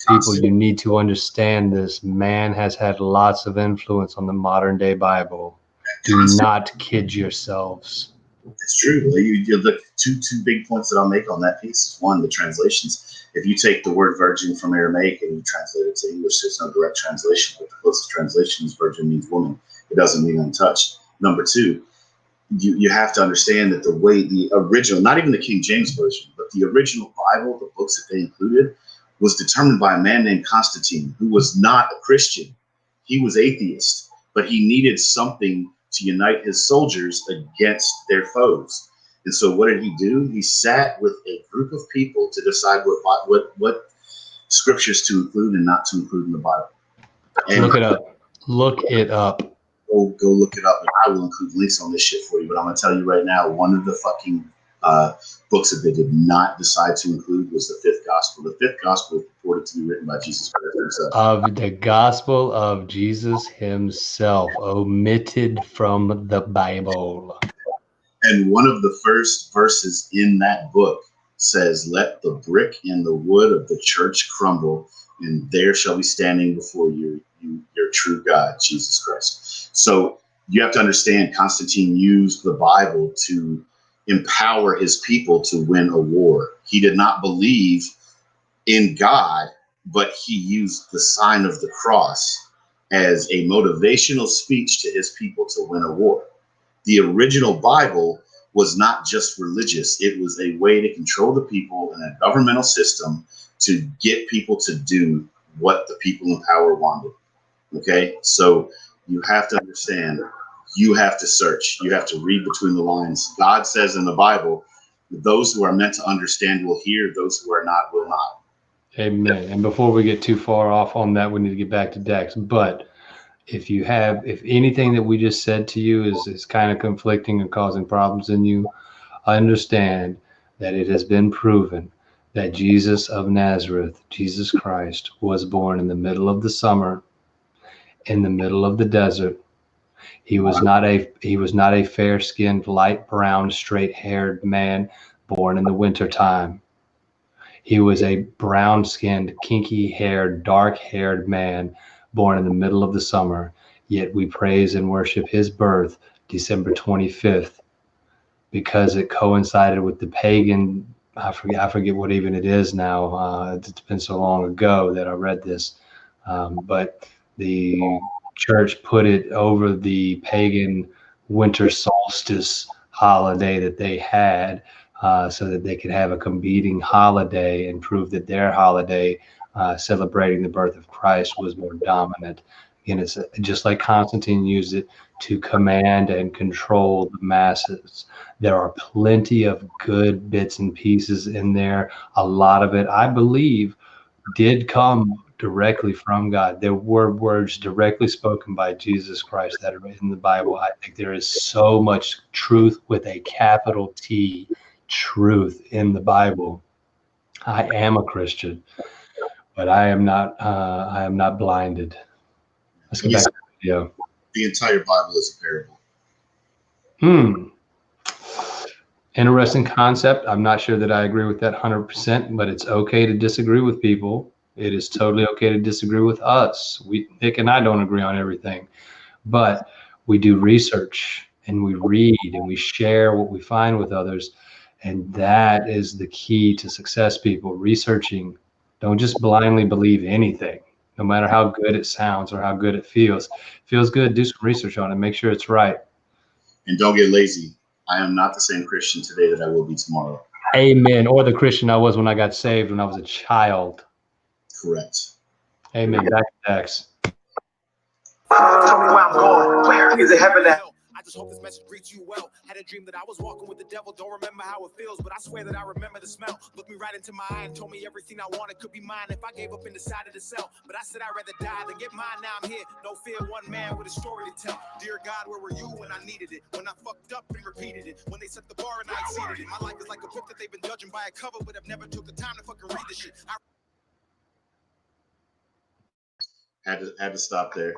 People, you need to understand this. Man has had lots of influence on the modern day Bible. Do not kid yourselves. It's true. The two big points that I'll make on that piece is, one, the translations. If you take the word virgin from Aramaic and you translate it to English, there's no direct translation, but the closest translation is virgin means woman. It doesn't mean untouched. Number two, you have to understand that the way the original, not even the King James Version, but the original Bible, the books that they included, was determined by a man named Constantine, who was not a Christian. He was atheist, but he needed something to unite his soldiers against their foes. And so what did he do? He sat with a group of people to decide what scriptures to include and not to include in the Bible. And look it up. Look it up. Go look it up, and I will include links on this shit for you. But I'm going to tell you right now, one of the fucking books that they did not decide to include was the Fifth Gospel. The Fifth Gospel is reported to be written by Jesus Christ himself. Of the Gospel of Jesus himself, omitted from the Bible. And one of the first verses in that book says, "Let the brick and the wood of the church crumble, and there shall be standing before you your true God, Jesus Christ." So you have to understand, Constantine used the Bible to empower his people to win a war. He did not believe in God, but he used the sign of the cross as a motivational speech to his people to win a war. The original Bible was not just religious. It was a way to control the people in a governmental system to get people to do what the people in power wanted. Okay, so you have to understand, you have to search, you have to read between the lines. God says in the Bible, those who are meant to understand will hear, those who are not will not. Amen. And before we get too far off on that, we need to get back to Dex. But if anything that we just said to you is kind of conflicting and causing problems in you, understand that it has been proven that Jesus of Nazareth, Jesus Christ, was born in the middle of the summer, in the middle of the desert. He was not a fair-skinned, light brown, straight-haired man born in the wintertime. He was a brown-skinned, kinky-haired, dark-haired man born in the middle of the summer. Yet we praise and worship his birth, December 25th, because it coincided with the pagan, I forget what even it is now. It's been so long ago that I read this. But the church put it over the pagan winter solstice holiday that they had, so that they could have a competing holiday and prove that their holiday celebrating the birth of Christ was more dominant. Again, it's just like Constantine used it to command and control the masses. There are plenty of good bits and pieces in there. A lot of it, I believe, did come directly from God. There were words directly spoken by Jesus Christ that are in the Bible. I think there is so much truth with a capital T, truth in the Bible. I am a Christian, but I am not blinded. Let's get back to the video. The entire Bible is a parable. Interesting concept. I'm not sure that I agree with that 100%, but it's okay to disagree with people. It is totally okay to disagree with us. Nick and I don't agree on everything, but we do research and we read and we share what we find with others. And that is the key to success, people. Researching. Don't just blindly believe anything, no matter how good it sounds or how good it feels. Feels good, do some research on it. Make sure it's right. And don't get lazy. I am not the same Christian today that I will be tomorrow. Amen. Or the Christian I was when I got saved when I was a child. Correct. Amen. Back to Dex. Tell me where I'm going. Where is it heaven at? just hope this message greets you well. Had a dream that I was walking with the devil. Don't remember how it feels, but I swear that I remember the smell. Looked me right into my eye and told me everything I wanted could be mine if I gave up and decided to sell. But I said I'd rather die than get mine. Now I'm here, no fear, one man with a story to tell. Dear God, where were you when I needed it? When I fucked up and repeated it? When they set the bar and I exceeded it? My life is like a book that they've been judging by a cover, but I've never took the time to fucking read the shit. Had to stop there.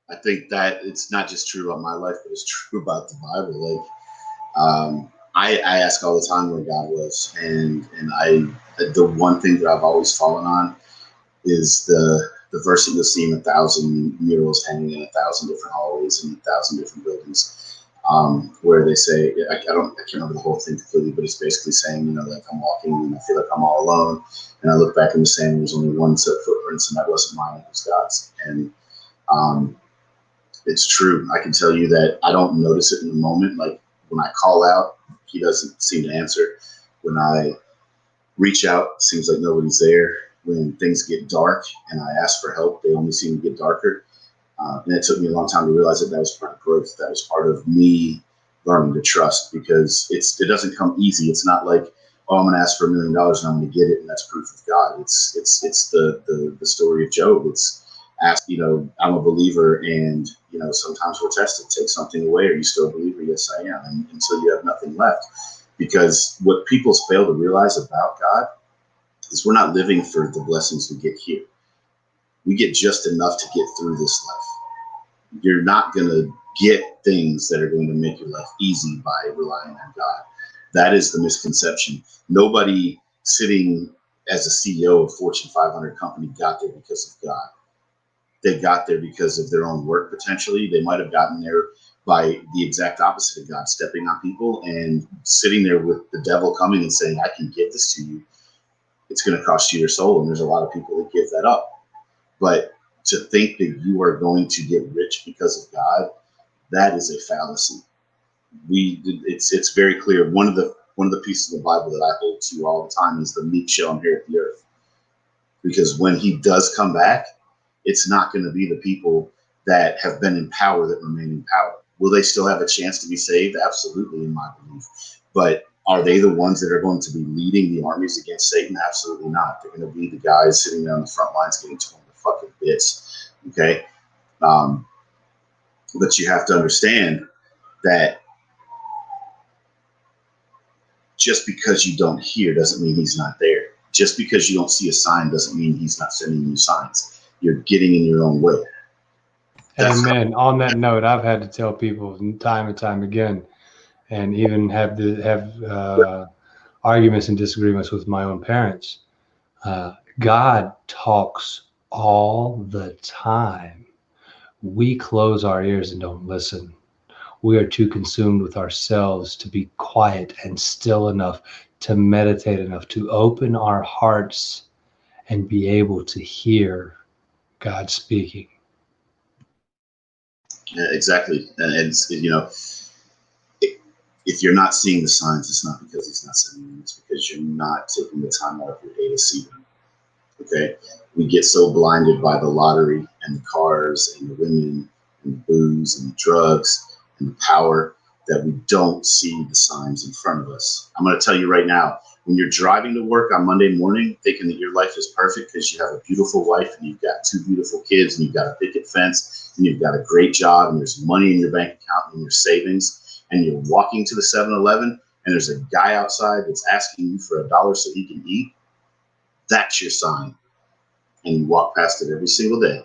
I think that it's not just true about my life, but it's true about the Bible. Like, I ask all the time where God was, and the one thing that I've always fallen on is the verse that you'll see in 1,000 murals hanging in 1,000 different hallways and 1,000 different buildings, where they say, I can't remember the whole thing completely, but it's basically saying, like I'm walking and I feel like I'm all alone, and I look back in the sand and there's only one set of footprints, and that wasn't mine, it was God's. And it's true. I can tell you that I don't notice it in the moment. Like when I call out, he doesn't seem to answer. When I reach out, it seems like nobody's there. When things get dark and I ask for help, they only seem to get darker. And it took me a long time to realize that was part of growth. That was part of me learning to trust, because it doesn't come easy. It's not like, oh, I'm going to ask for $1 million and I'm going to get it, and that's proof of God. It's the story of Job. It's I'm a believer, and sometimes we're tested. Take something away, are you still a believer? Yes, I am. And until you have nothing left, because what people fail to realize about God is we're not living for the blessings we get here. We get just enough to get through this life. You're not going to get things that are going to make your life easy by relying on God. That is the misconception. Nobody sitting as a CEO of a Fortune 500 company got there because of God. They got there because of their own work, potentially. They might have gotten there by the exact opposite of God, stepping on people and sitting there with the devil coming and saying, I can give this to you. It's going to cost you your soul. And there's a lot of people that give that up. But to think that you are going to get rich because of God, that is a fallacy. It's very clear. One of the pieces of the Bible that I hold to all the time is the meek shall inherit the earth. Because when he does come back, it's not going to be the people that have been in power that remain in power. Will they still have a chance to be saved? Absolutely, in my belief. But are they the ones that are going to be leading the armies against Satan? Absolutely not. They're going to be the guys sitting there on the front lines getting torn to fucking bits. Okay? But you have to understand that just because you don't hear doesn't mean he's not there. Just because you don't see a sign doesn't mean he's not sending you signs. You're getting in your own way. Amen. On that note, I've had to tell people time and time again, and even have arguments and disagreements with my own parents. God talks all the time. We close our ears and don't listen. We are too consumed with ourselves to be quiet and still enough to meditate enough to open our hearts and be able to hear God speaking. Yeah, exactly. And if you're not seeing the signs, it's not because he's not sending them. It's because you're not taking the time out of your day to see them. Okay? We get so blinded by the lottery and the cars and the women and the booze and the drugs and the power that we don't see the signs in front of us. I'm going to tell you right now, when you're driving to work on Monday morning thinking that your life is perfect because you have a beautiful wife and you've got 2 beautiful kids and you've got a picket fence and you've got a great job and there's money in your bank account and your savings, and you're walking to the 7-Eleven and there's a guy outside that's asking you for $1 so he can eat, that's your sign. And you walk past it every single day.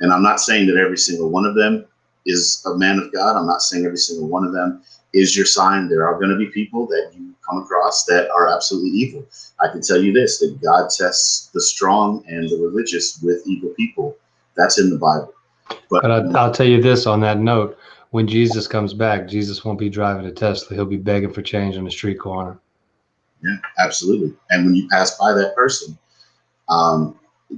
And I'm not saying that every single one of them is a man of God. I'm not saying every single one of them is your sign. There are going to be people that you come across that are absolutely evil. I can tell you this, that God tests the strong and the religious with evil people. That's in the Bible. But I'll tell you this on that note. When Jesus comes back, Jesus won't be driving a Tesla. He'll be begging for change on the street corner. Yeah, absolutely. And when you pass by that person,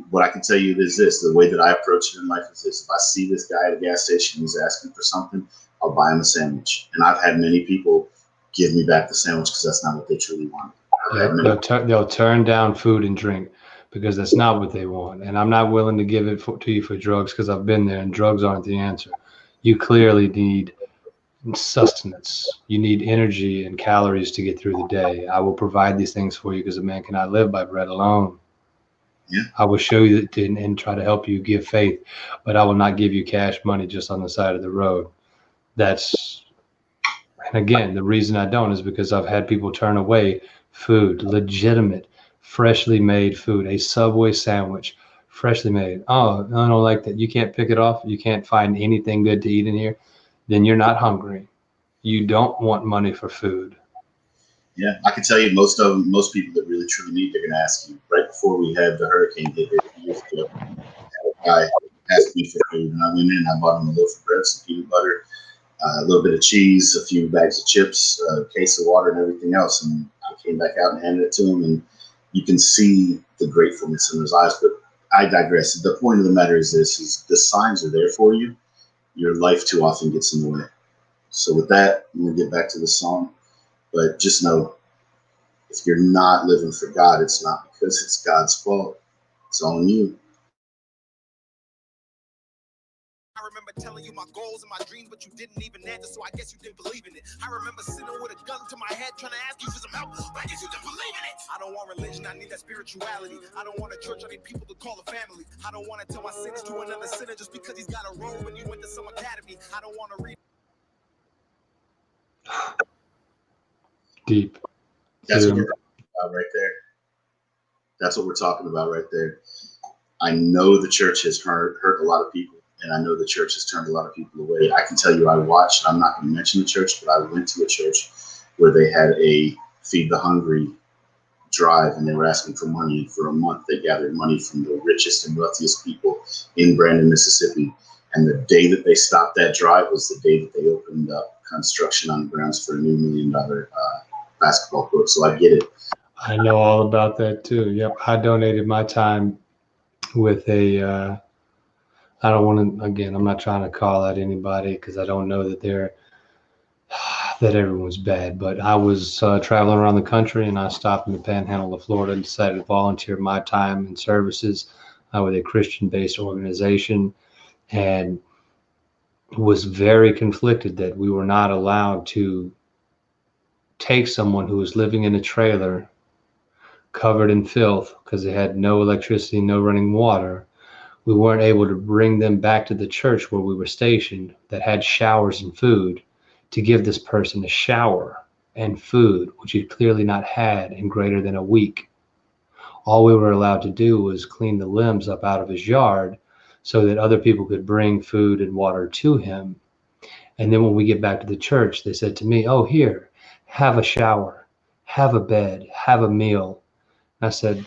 what I can tell you is this, the way that I approach it in life is this. If I see this guy at a gas station who's asking for something, I'll buy him a sandwich. And I've had many people give me back the sandwich because that's not what they truly want. Yeah, they'll turn down food and drink because that's not what they want. And I'm not willing to give it to you for drugs because I've been there, and drugs aren't the answer. You clearly need sustenance. You need energy and calories to get through the day. I will provide these things for you because a man cannot live by bread alone. Yeah. I will show you that and try to help you give faith, but I will not give you cash money just on the side of the road. That's, and again, the reason I don't is because I've had people turn away food, legitimate, freshly made food, a Subway sandwich, freshly made. Oh, I don't like that. You can't pick it off. You can't find anything good to eat in here. Then you're not hungry. You don't want money for food. Yeah, I can tell you most people that really truly need, they're going to ask you. Right before we had the hurricane hit here years ago, a guy asked me for food, and I went in and I bought him a loaf of bread, some peanut butter, a little bit of cheese, a few bags of chips, a case of water, and everything else. And I came back out and handed it to him, and you can see the gratefulness in his eyes. But I digress. The point of the matter is this: is the signs are there for you. Your life too often gets in the way. So with that, I'm going to get back to the song. But just know, if you're not living for God, it's not because it's God's fault. It's on you. I remember telling you my goals and my dreams, but you didn't even answer, so I guess you didn't believe in it. I remember sitting with a gun to my head trying to ask you for some help, but I guess you didn't believe in it. I don't want religion, I need that spirituality. I don't want a church, I need people to call a family. I don't want to tell my sins to another sinner just because he's got a robe when you went to some academy. I don't want to read. Deep. That's what we're talking about right there. That's what we're talking about right there. I know the church has hurt a lot of people, and I know the church has turned a lot of people away. I can tell you, I watched, I'm not going to mention the church, but I went to a church where they had a Feed the Hungry drive, and they were asking for money. For a month, they gathered money from the richest and wealthiest people in Brandon, Mississippi. And the day that they stopped that drive was the day that they opened up construction on the grounds for a new $1 million basketball court. So I get it. I know all about that too. Yep. I donated my time with a, I don't want to, again, I'm not trying to call out anybody because I don't know that that everyone's bad, but I was traveling around the country and I stopped in the panhandle of Florida and decided to volunteer my time and services with a Christian-based organization, and was very conflicted that we were not allowed to take someone who was living in a trailer covered in filth because they had no electricity, no running water. We weren't able to bring them back to the church where we were stationed that had showers and food to give this person a shower and food, which he'd clearly not had in greater than a week. All we were allowed to do was clean the limbs up out of his yard so that other people could bring food and water to him. And then when we get back to the church, they said to me, "Oh, here, have a shower, have a bed, have a meal." And I said,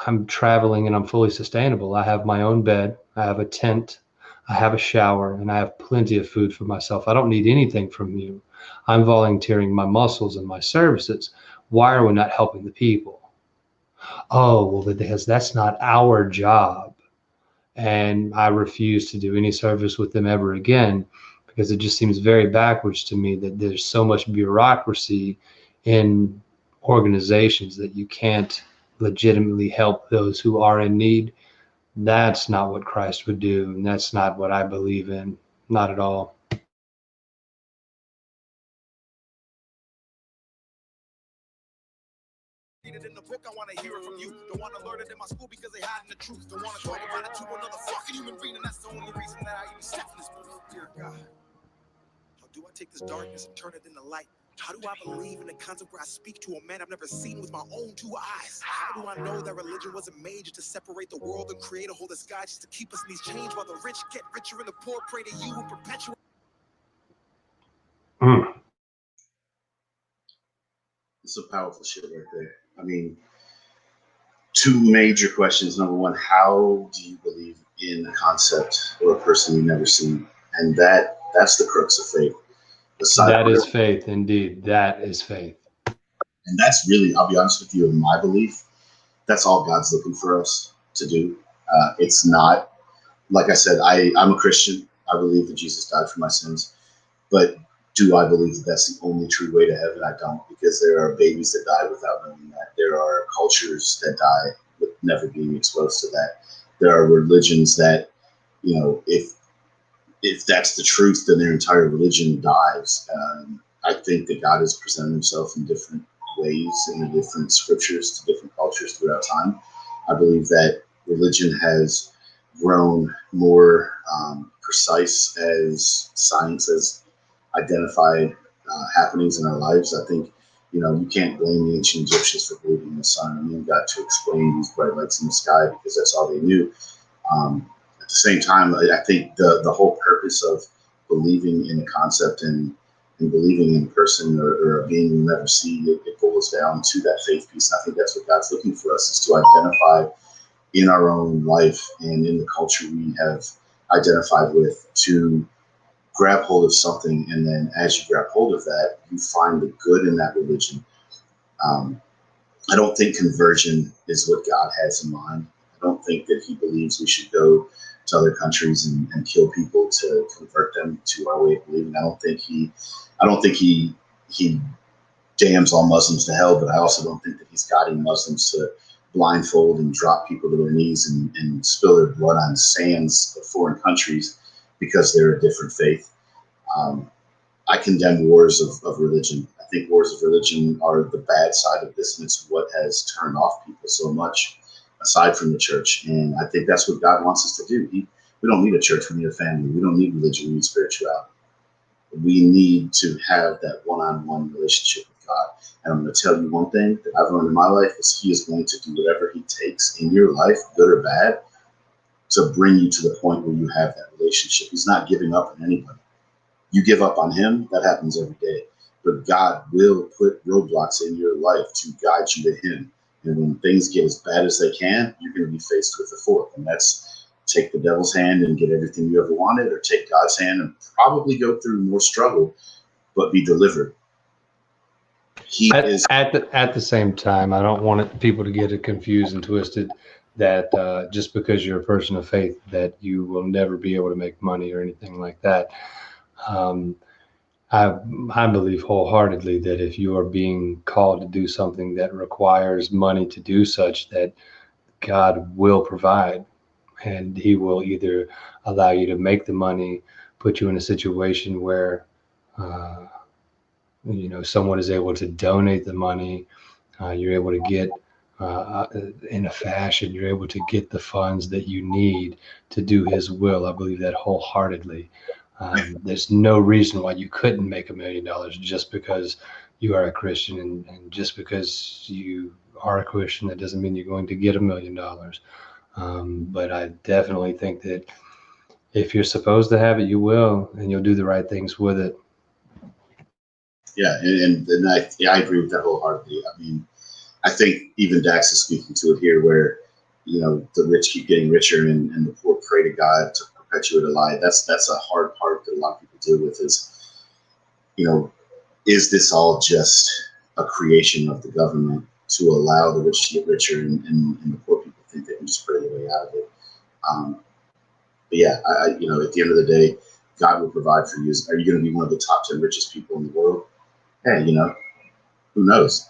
"I'm traveling and I'm fully sustainable. I have my own bed, I have a tent, I have a shower, and I have plenty of food for myself. I don't need anything from you. I'm volunteering my muscles and my services. Why are we not helping the people?" "Oh, well, because that's not our job." And I refuse to do any service with them ever again because it just seems very backwards to me that there's so much bureaucracy in organizations that you can't legitimately help those who are in need. That's not what Christ would do, and that's not what I believe in. Not at all. Read it in the book, I want to hear it from you. Don't want to learn it in my school because they hiding the truth. Don't want to talk about it to another fucking human being, and that's the only reason that I even step in this booth. Dear God, how do I take this darkness and turn it into light? How do I believe in the concept where I speak to a man I've never seen with my own two eyes? How do I know that religion wasn't made just to separate the world and create a whole sky just to keep us in these chains while the rich get richer and the poor pray to you and perpetuate? It's a powerful shit right there. I mean, two major questions. Number one, how do you believe in a concept or a person you've never seen? And that's the crux of faith. That is faith, indeed. That is faith. And that's really, I'll be honest with you, in my belief, that's all God's looking for us to do. It's not, like I said, I'm a Christian. I believe that Jesus died for my sins. But do I believe that that's the only true way to heaven? I don't, because there are babies that die without knowing that. There are cultures that die with never being exposed to that. There are religions that, if if that's the truth, then their entire religion dies. I think that God has presented himself in different ways in the different scriptures to different cultures throughout time. I believe that religion has grown more precise as science has identified happenings in our lives. I think, you can't blame the ancient Egyptians for believing in the sun. And you've got to explain these bright lights in the sky because that's all they knew. At the same time, I think the whole purpose of believing in a concept and believing in a person or a being you never see, it boils down to that faith piece. And I think that's what God's looking for us, is to identify in our own life and in the culture we have identified with, to grab hold of something. And then as you grab hold of that, you find the good in that religion. I don't think conversion is what God has in mind. I don't think that he believes we should go to other countries and kill people to convert them to our way of believing. I don't think he damns all Muslims to hell, but I also don't think that he's guiding Muslims to blindfold and drop people to their knees and spill their blood on sands of foreign countries because they're a different faith. I condemn wars of religion. I think wars of religion are the bad side of this, and it's what has turned off people so much, aside from the church. And I think that's what God wants us to do. We don't need a church, we need a family. We don't need religion, we need spirituality. We need to have that one-on-one relationship with God. And I'm going to tell you one thing that I've learned in my life is he is going to do whatever he takes in your life, good or bad, to bring you to the point where you have that relationship. He's not giving up on anybody. You give up on him, that happens every day. But God will put roadblocks in your life to guide you to him. And when things get as bad as they can, you're going to be faced with the fourth. And that's take the devil's hand and get everything you ever wanted, or take God's hand and probably go through more struggle, but be delivered. At the same time, I don't want people to get it confused and twisted that just because you're a person of faith that you will never be able to make money or anything like that. I believe wholeheartedly that if you are being called to do something that requires money to do such, that God will provide, and he will either allow you to make the money, put you in a situation where someone is able to donate the money, you're able to get in a fashion, you're able to get the funds that you need to do his will. I believe that wholeheartedly. There's no reason why you couldn't make $1 million just because you are a Christian, and just because you are a Christian, that doesn't mean you're going to get $1 million. But I definitely think that if you're supposed to have it, you will, and you'll do the right things with it. Yeah, and I agree with that wholeheartedly. I mean, I think even Dax is speaking to it here, where the rich keep getting richer and the poor pray to God to perpetuate a lie. That's a hard part that a lot of people deal with. Is this all just a creation of the government to allow the rich to get richer and the poor people think they can just pray their way out of it? But yeah, at the end of the day, God will provide for you. Are you going to be one of the top 10 richest people in the world? Hey, who knows?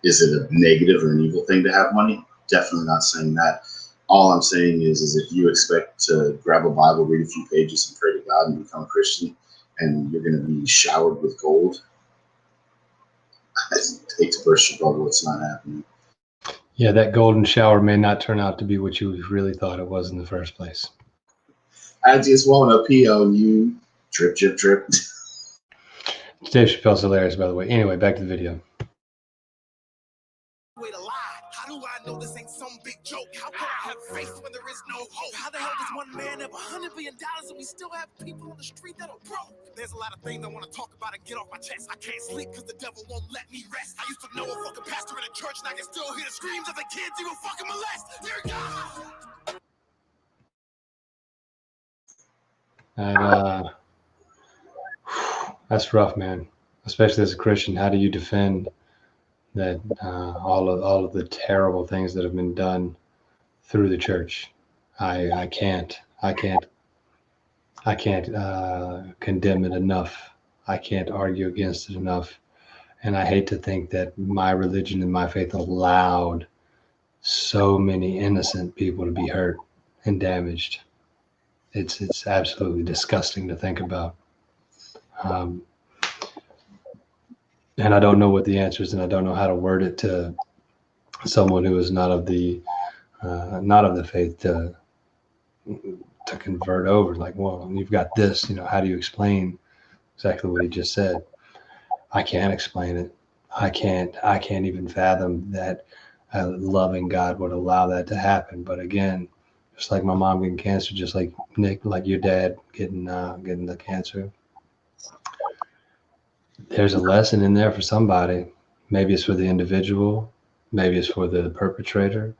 Is it a negative or an evil thing to have money? Definitely not saying that. All I'm saying is if you expect to grab a Bible, read a few pages, and pray to God and become a Christian, and you're going to be showered with gold, I hate to burst your bubble. It's not happening. Yeah, that golden shower may not turn out to be what you really thought it was in the first place. I just want to pee on you. Drip, drip, drip. Dave Chappelle's hilarious, by the way. Anyway, back to the video. Way to lie. How do I know this ain't some big joke? How can I have faith when there is no hope? How the hell does one man have $100 billion and we still have people on the street that are broke? There's a lot of things I want to talk about and get off my chest. I can't sleep because the devil won't let me rest. I used to know a fucking pastor in a church and I can still hear the screams of the kids he will fucking molest. Dear God! And that's rough, man. Especially as a Christian, how do you defend that all of the terrible things that have been done through the church? I can't condemn it enough. I can't argue against it enough. And I hate to think that my religion and my faith allowed so many innocent people to be hurt and damaged. It's absolutely disgusting to think about. And I don't know what the answer is, and I don't know how to word it to someone who is not of the faith to convert over. Like, well, you've got this, how do you explain exactly what he just said? I can't explain it. I can't even fathom that a loving God would allow that to happen. But again, just like my mom getting cancer, just like Nick, like your dad getting the cancer, there's a lesson in there for somebody. Maybe it's for the individual, maybe it's for the perpetrator,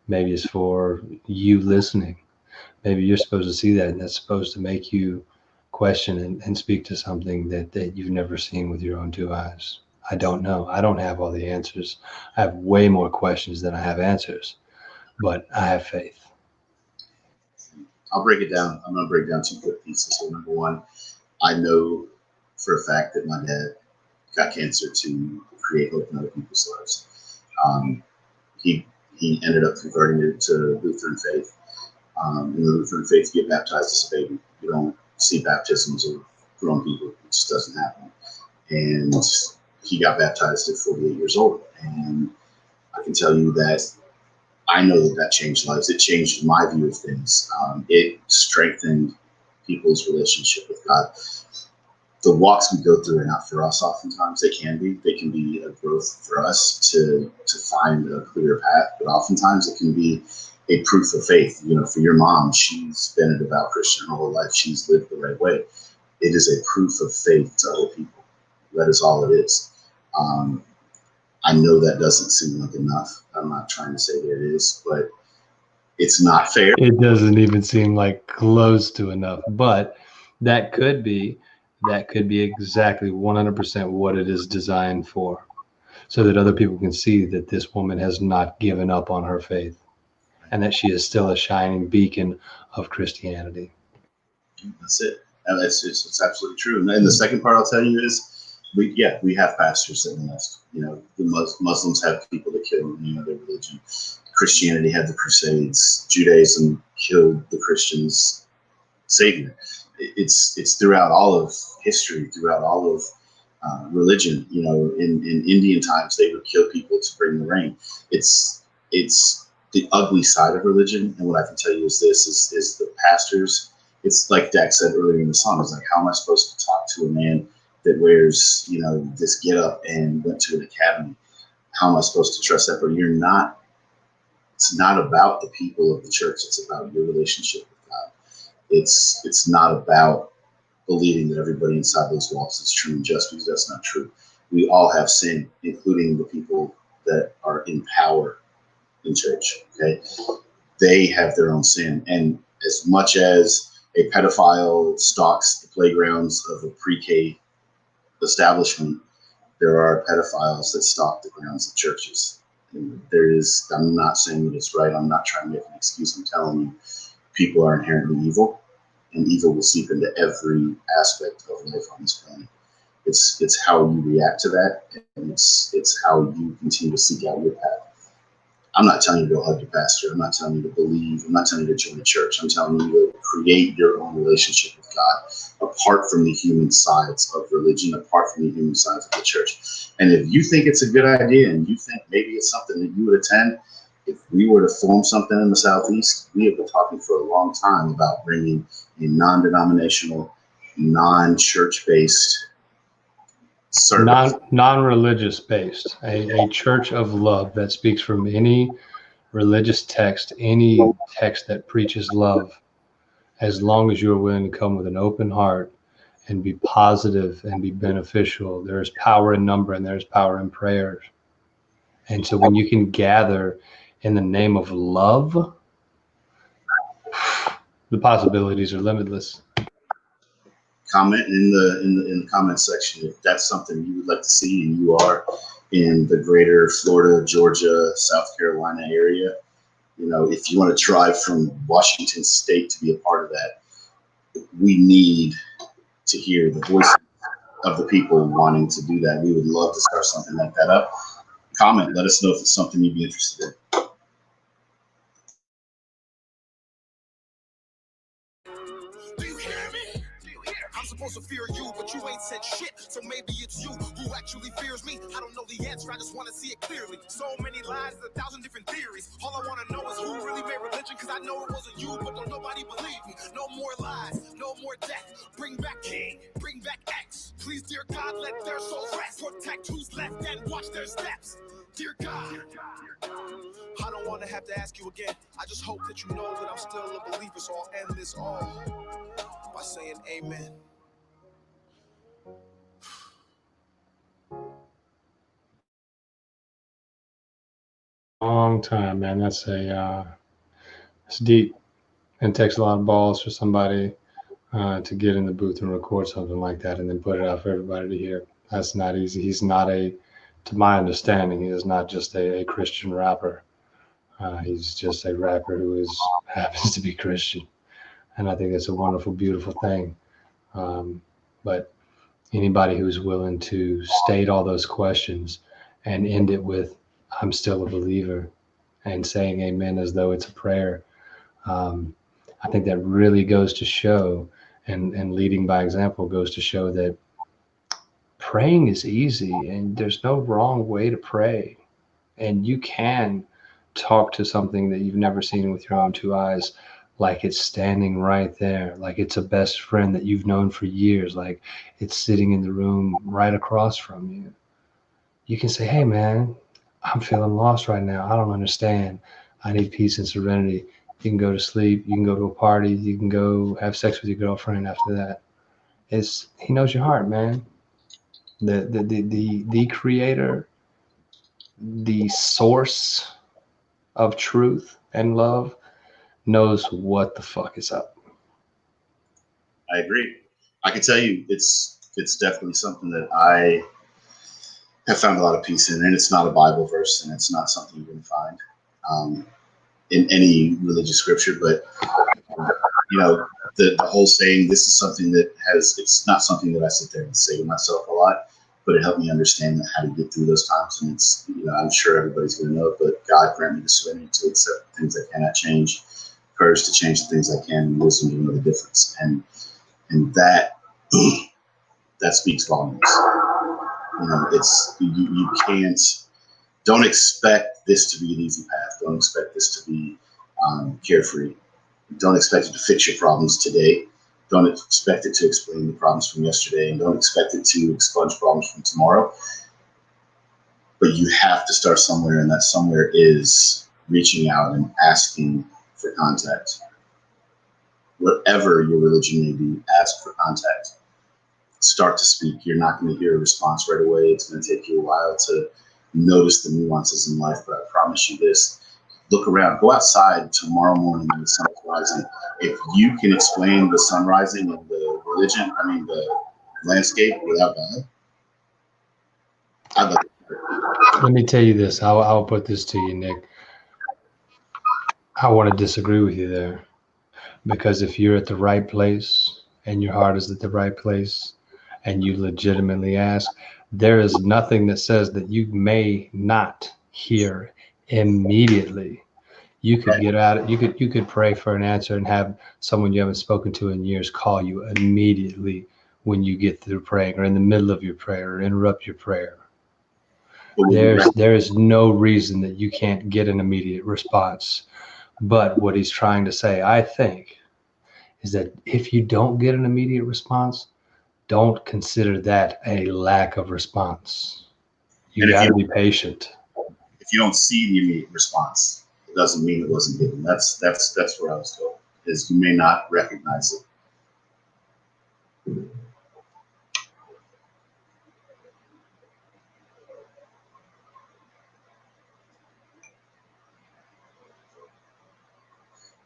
maybe it's for you listening. Maybe you're supposed to see that, and that's supposed to make you question and speak to something that you've never seen with your own two eyes. I don't know. I don't have all the answers. I have way more questions than I have answers, but I have faith. I'll break it down. I'm going to break down 2 quick pieces. So number one, I know for a fact that my dad got cancer to create hope in other people's lives. He ended up converting it to Lutheran faith. In the Lutheran faith, you get baptized as a baby. You don't see baptisms of grown people. It just doesn't happen. And he got baptized at 48 years old. And I can tell you that I know that changed lives. It changed my view of things. It strengthened people's relationship with God. The walks we go through are not for us oftentimes. They can be a growth for us to find a clearer path, but oftentimes it can be a proof of faith. For your mom, she's been a devout Christian her whole life. She's lived the right way. It is a proof of faith to other people. That is all it is. I know that doesn't seem like enough. I'm not trying to say that it is, but it's not fair. It doesn't even seem like close to enough, but that could be exactly 100% what it is designed for, so that other people can see that this woman has not given up on her faith and that she is still a shining beacon of Christianity. That's it. And it's absolutely true. And the second part I'll tell you is, we have pastors that molest. The Muslims have people that kill their religion. Christianity had the Crusades. Judaism killed the Christians' savior. It's throughout all of history, throughout all of religion. In Indian times, they would kill people to bring the rain. It's the ugly side of religion. And what I can tell you is this: is the pastors. It's like Dak said earlier in the song. It's like, how am I supposed to talk to a man that wears, this getup and went to an academy? How am I supposed to trust that? But you're not. It's not about the people of the church. It's about your relationship with God. It's not about believing that everybody inside those walls is true and just, because that's not true. We all have sin, including the people that are in power in church. Okay, they have their own sin, and as much as a pedophile stalks the playgrounds of a pre-K establishment, there are pedophiles that stalk the grounds of churches. And I'm not saying that it's right. I'm not trying to make an excuse. I'm telling you, people are inherently evil, and evil will seep into every aspect of life on this planet. It's how you react to that, and it's how you continue to seek out your path. I'm not telling you to go hug your pastor. I'm not telling you to believe. I'm not telling you to join a church. I'm telling you to create your own relationship with God, apart from the human sides of religion, apart from the human sides of the church. And if you think it's a good idea and you think maybe it's something that you would attend, if we were to form something in the Southeast, we have been talking for a long time about bringing a non-denominational, non-church-based service. Non-religious based, a church of love that speaks from any religious text, any text that preaches love, as long as you are willing to come with an open heart and be positive and be beneficial. There's power in number and there's power in prayers. And so when you can gather in the name of love, the possibilities are limitless. Comment in the comment section if that's something you would like to see and you are in the greater Florida, Georgia, South Carolina area. If you want to drive from Washington State to be a part of that, we need to hear the voice of the people wanting to do that. We would love to start something like that up. Comment, let us know if it's something you'd be interested in. supposed to fear you, but you ain't said shit, so maybe it's you who actually fears me. I don't know the answer, I just want to see it clearly. So many lies, 1,000 different theories. All I want to know is who really made religion, because I know it wasn't you, but don't nobody believe me. No more lies, no more death. Bring back King, bring back X. Please, dear God, let their souls rest. Protect who's left and watch their steps. Dear God, I don't want to have to ask you again. I just hope that you know that I'm still a believer, so I'll end this all by saying amen. Long time, man. That's it's deep, and it takes a lot of balls for somebody to get in the booth and record something like that and then put it out for everybody to hear. That's not easy. He's not to my understanding, he is not just a Christian rapper. He's just a rapper who happens to be Christian, and I think it's a wonderful, beautiful thing. But anybody who's willing to state all those questions and end it with "I'm still a believer" and saying amen as though it's a prayer, I think that really goes to show, and leading by example goes to show that praying is easy, and there's no wrong way to pray. And you can talk to something that you've never seen with your own two eyes, like it's standing right there, like it's a best friend that you've known for years, like it's sitting in the room right across from you. You can say, "Hey man, I'm feeling lost right now. I don't understand. I need peace and serenity." You can go to sleep, you can go to a party, you can go have sex with your girlfriend after that. He knows your heart, man. The creator, the source of truth and love, knows what the fuck is up. I agree. I can tell you it's definitely something that I have found a lot of peace in, and it's not a Bible verse, and it's not something you can find in any religious scripture, but the whole saying, this is something that it's not something that I sit there and say to myself a lot, but it helped me understand how to get through those times. And it's, I'm sure everybody's going to know it, but God grant me the serenity to accept things I cannot change, courage to change the things I can, and wisdom to know the difference. And that, that speaks volumes. It's, you can't, don't expect this to be an easy path. Don't expect this to be carefree. Don't expect it to fix your problems today. Don't expect it to explain the problems from yesterday, and don't expect it to expunge problems from tomorrow. But you have to start somewhere, and that somewhere is reaching out and asking for contact. Whatever your religion may be, ask for contact. Start to speak. You're not going to hear a response right away. It's going to take you a while to notice the nuances in life, but I promise you this. Look around. Go outside tomorrow morning when the sun is rising. If you can explain the sun rising and the landscape without God, I'd like to. Let me tell you this. I'll put this to you, Nick. I want to disagree with you there, because if you're at the right place and your heart is at the right place and you legitimately ask, there is nothing that says that you may not hear immediately. You could get out of, you could pray for an answer and have someone you haven't spoken to in years call you immediately when you get through praying, or in the middle of your prayer, or interrupt your prayer. There is no reason that you can't get an immediate response. But what he's trying to say, I think, is that if you don't get an immediate response, don't consider that a lack of response. You got to be patient. If you don't see the immediate response, it doesn't mean it wasn't given. That's where I was going. Is you may not recognize it.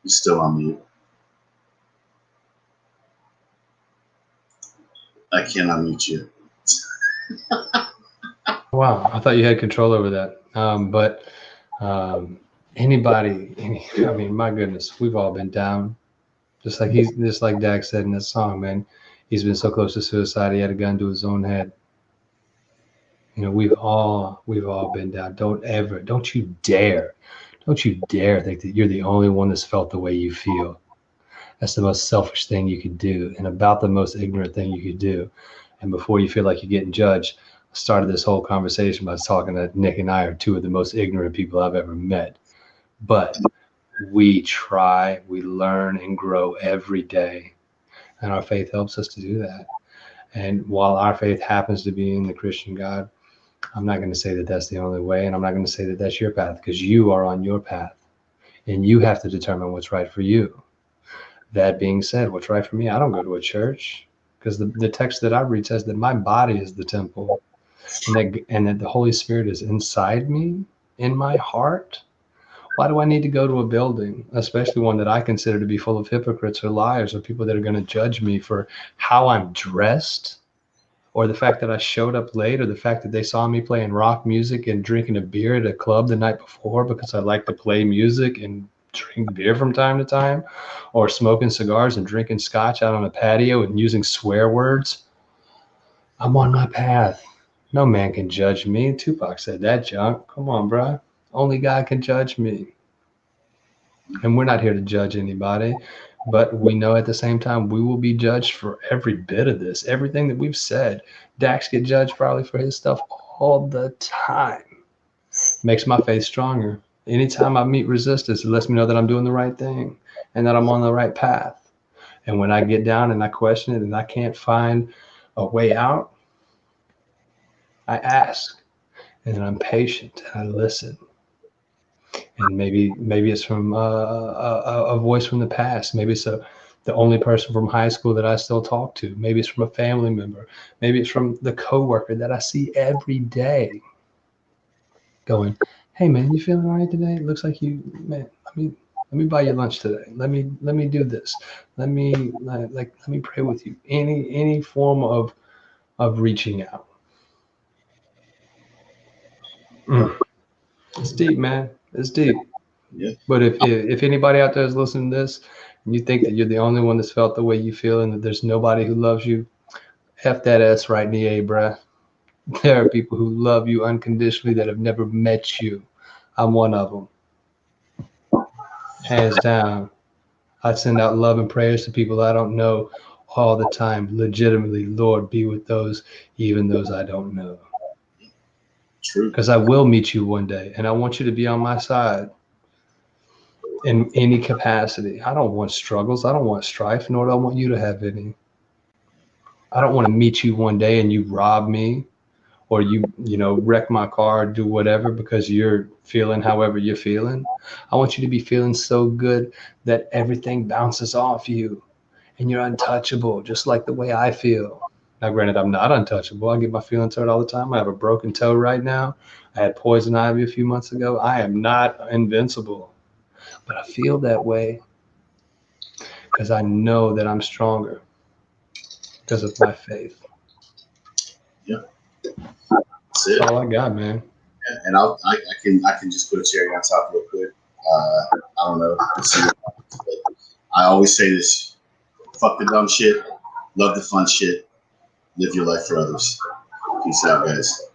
You're still on mute. I can't unmute you. Wow, I thought you had control over that. But I mean, my goodness, we've all been down. Just like Dak said in that song, man. He's been so close to suicide, he had a gun to his own head. We've all been down. Don't you dare think that you're the only one that's felt the way you feel. That's the most selfish thing you could do, and about the most ignorant thing you could do. And before you feel like you're getting judged, I started this whole conversation by talking that Nick and I are two of the most ignorant people I've ever met. But we try, we learn and grow every day. And our faith helps us to do that. And while our faith happens to be in the Christian God, I'm not going to say that that's the only way. And I'm not going to say that that's your path, because you are on your path and you have to determine what's right for you. That being said, what's right for me? I don't go to a church, because the text that I read says that my body is the temple, and that the Holy Spirit is inside me, in my heart. Why do I need to go to a building, especially one that I consider to be full of hypocrites or liars or people that are going to judge me for how I'm dressed, or the fact that I showed up late, or the fact that they saw me playing rock music and drinking a beer at a club the night before because I like to play music and drink beer from time to time, or smoking cigars and drinking scotch out on a patio and using swear words. I'm on my path. No man can judge me. Tupac said that junk. Come on, bro. Only God can judge me. And we're not here to judge anybody, but we know at the same time we will be judged for every bit of this, everything that we've said. Dax get judged probably for his stuff all the time. Makes my faith stronger. Anytime I meet resistance, it lets me know that I'm doing the right thing and that I'm on the right path. And when I get down and I question it and I can't find a way out, I ask, and then I'm patient and I listen. And maybe it's from a voice from the past. Maybe it's the only person from high school that I still talk to. Maybe it's from a family member. Maybe it's from the coworker that I see every day, going, "Hey man, you feeling all right today? It looks like you, man. Let me buy you lunch today. Let me do this. Let me pray with you." Any form of reaching out. It's deep, man. It's deep. Yeah. But if anybody out there is listening to this and you think that you're the only one that's felt the way you feel and that there's nobody who loves you, F that S right in the A, bruh. There are people who love you unconditionally that have never met you. I'm one of them. Hands down. I send out love and prayers to people I don't know all the time. Legitimately, Lord, be with those, even those I don't know. True. Because I will meet you one day, and I want you to be on my side in any capacity. I don't want struggles. I don't want strife, nor do I want you to have any. I don't want to meet you one day and you rob me, or you wreck my car, or do whatever because you're feeling however you're feeling. I want you to be feeling so good that everything bounces off you and you're untouchable, just like the way I feel. Now, granted, I'm not untouchable. I get my feelings hurt all the time. I have a broken toe right now. I had poison ivy a few months ago. I am not invincible, but I feel that way because I know that I'm stronger because of my faith. Yeah. That's all I got, man. Yeah, and I can just put a cherry on top real quick. I don't know. I always say this: fuck the dumb shit, love the fun shit, live your life for others. Peace out, guys.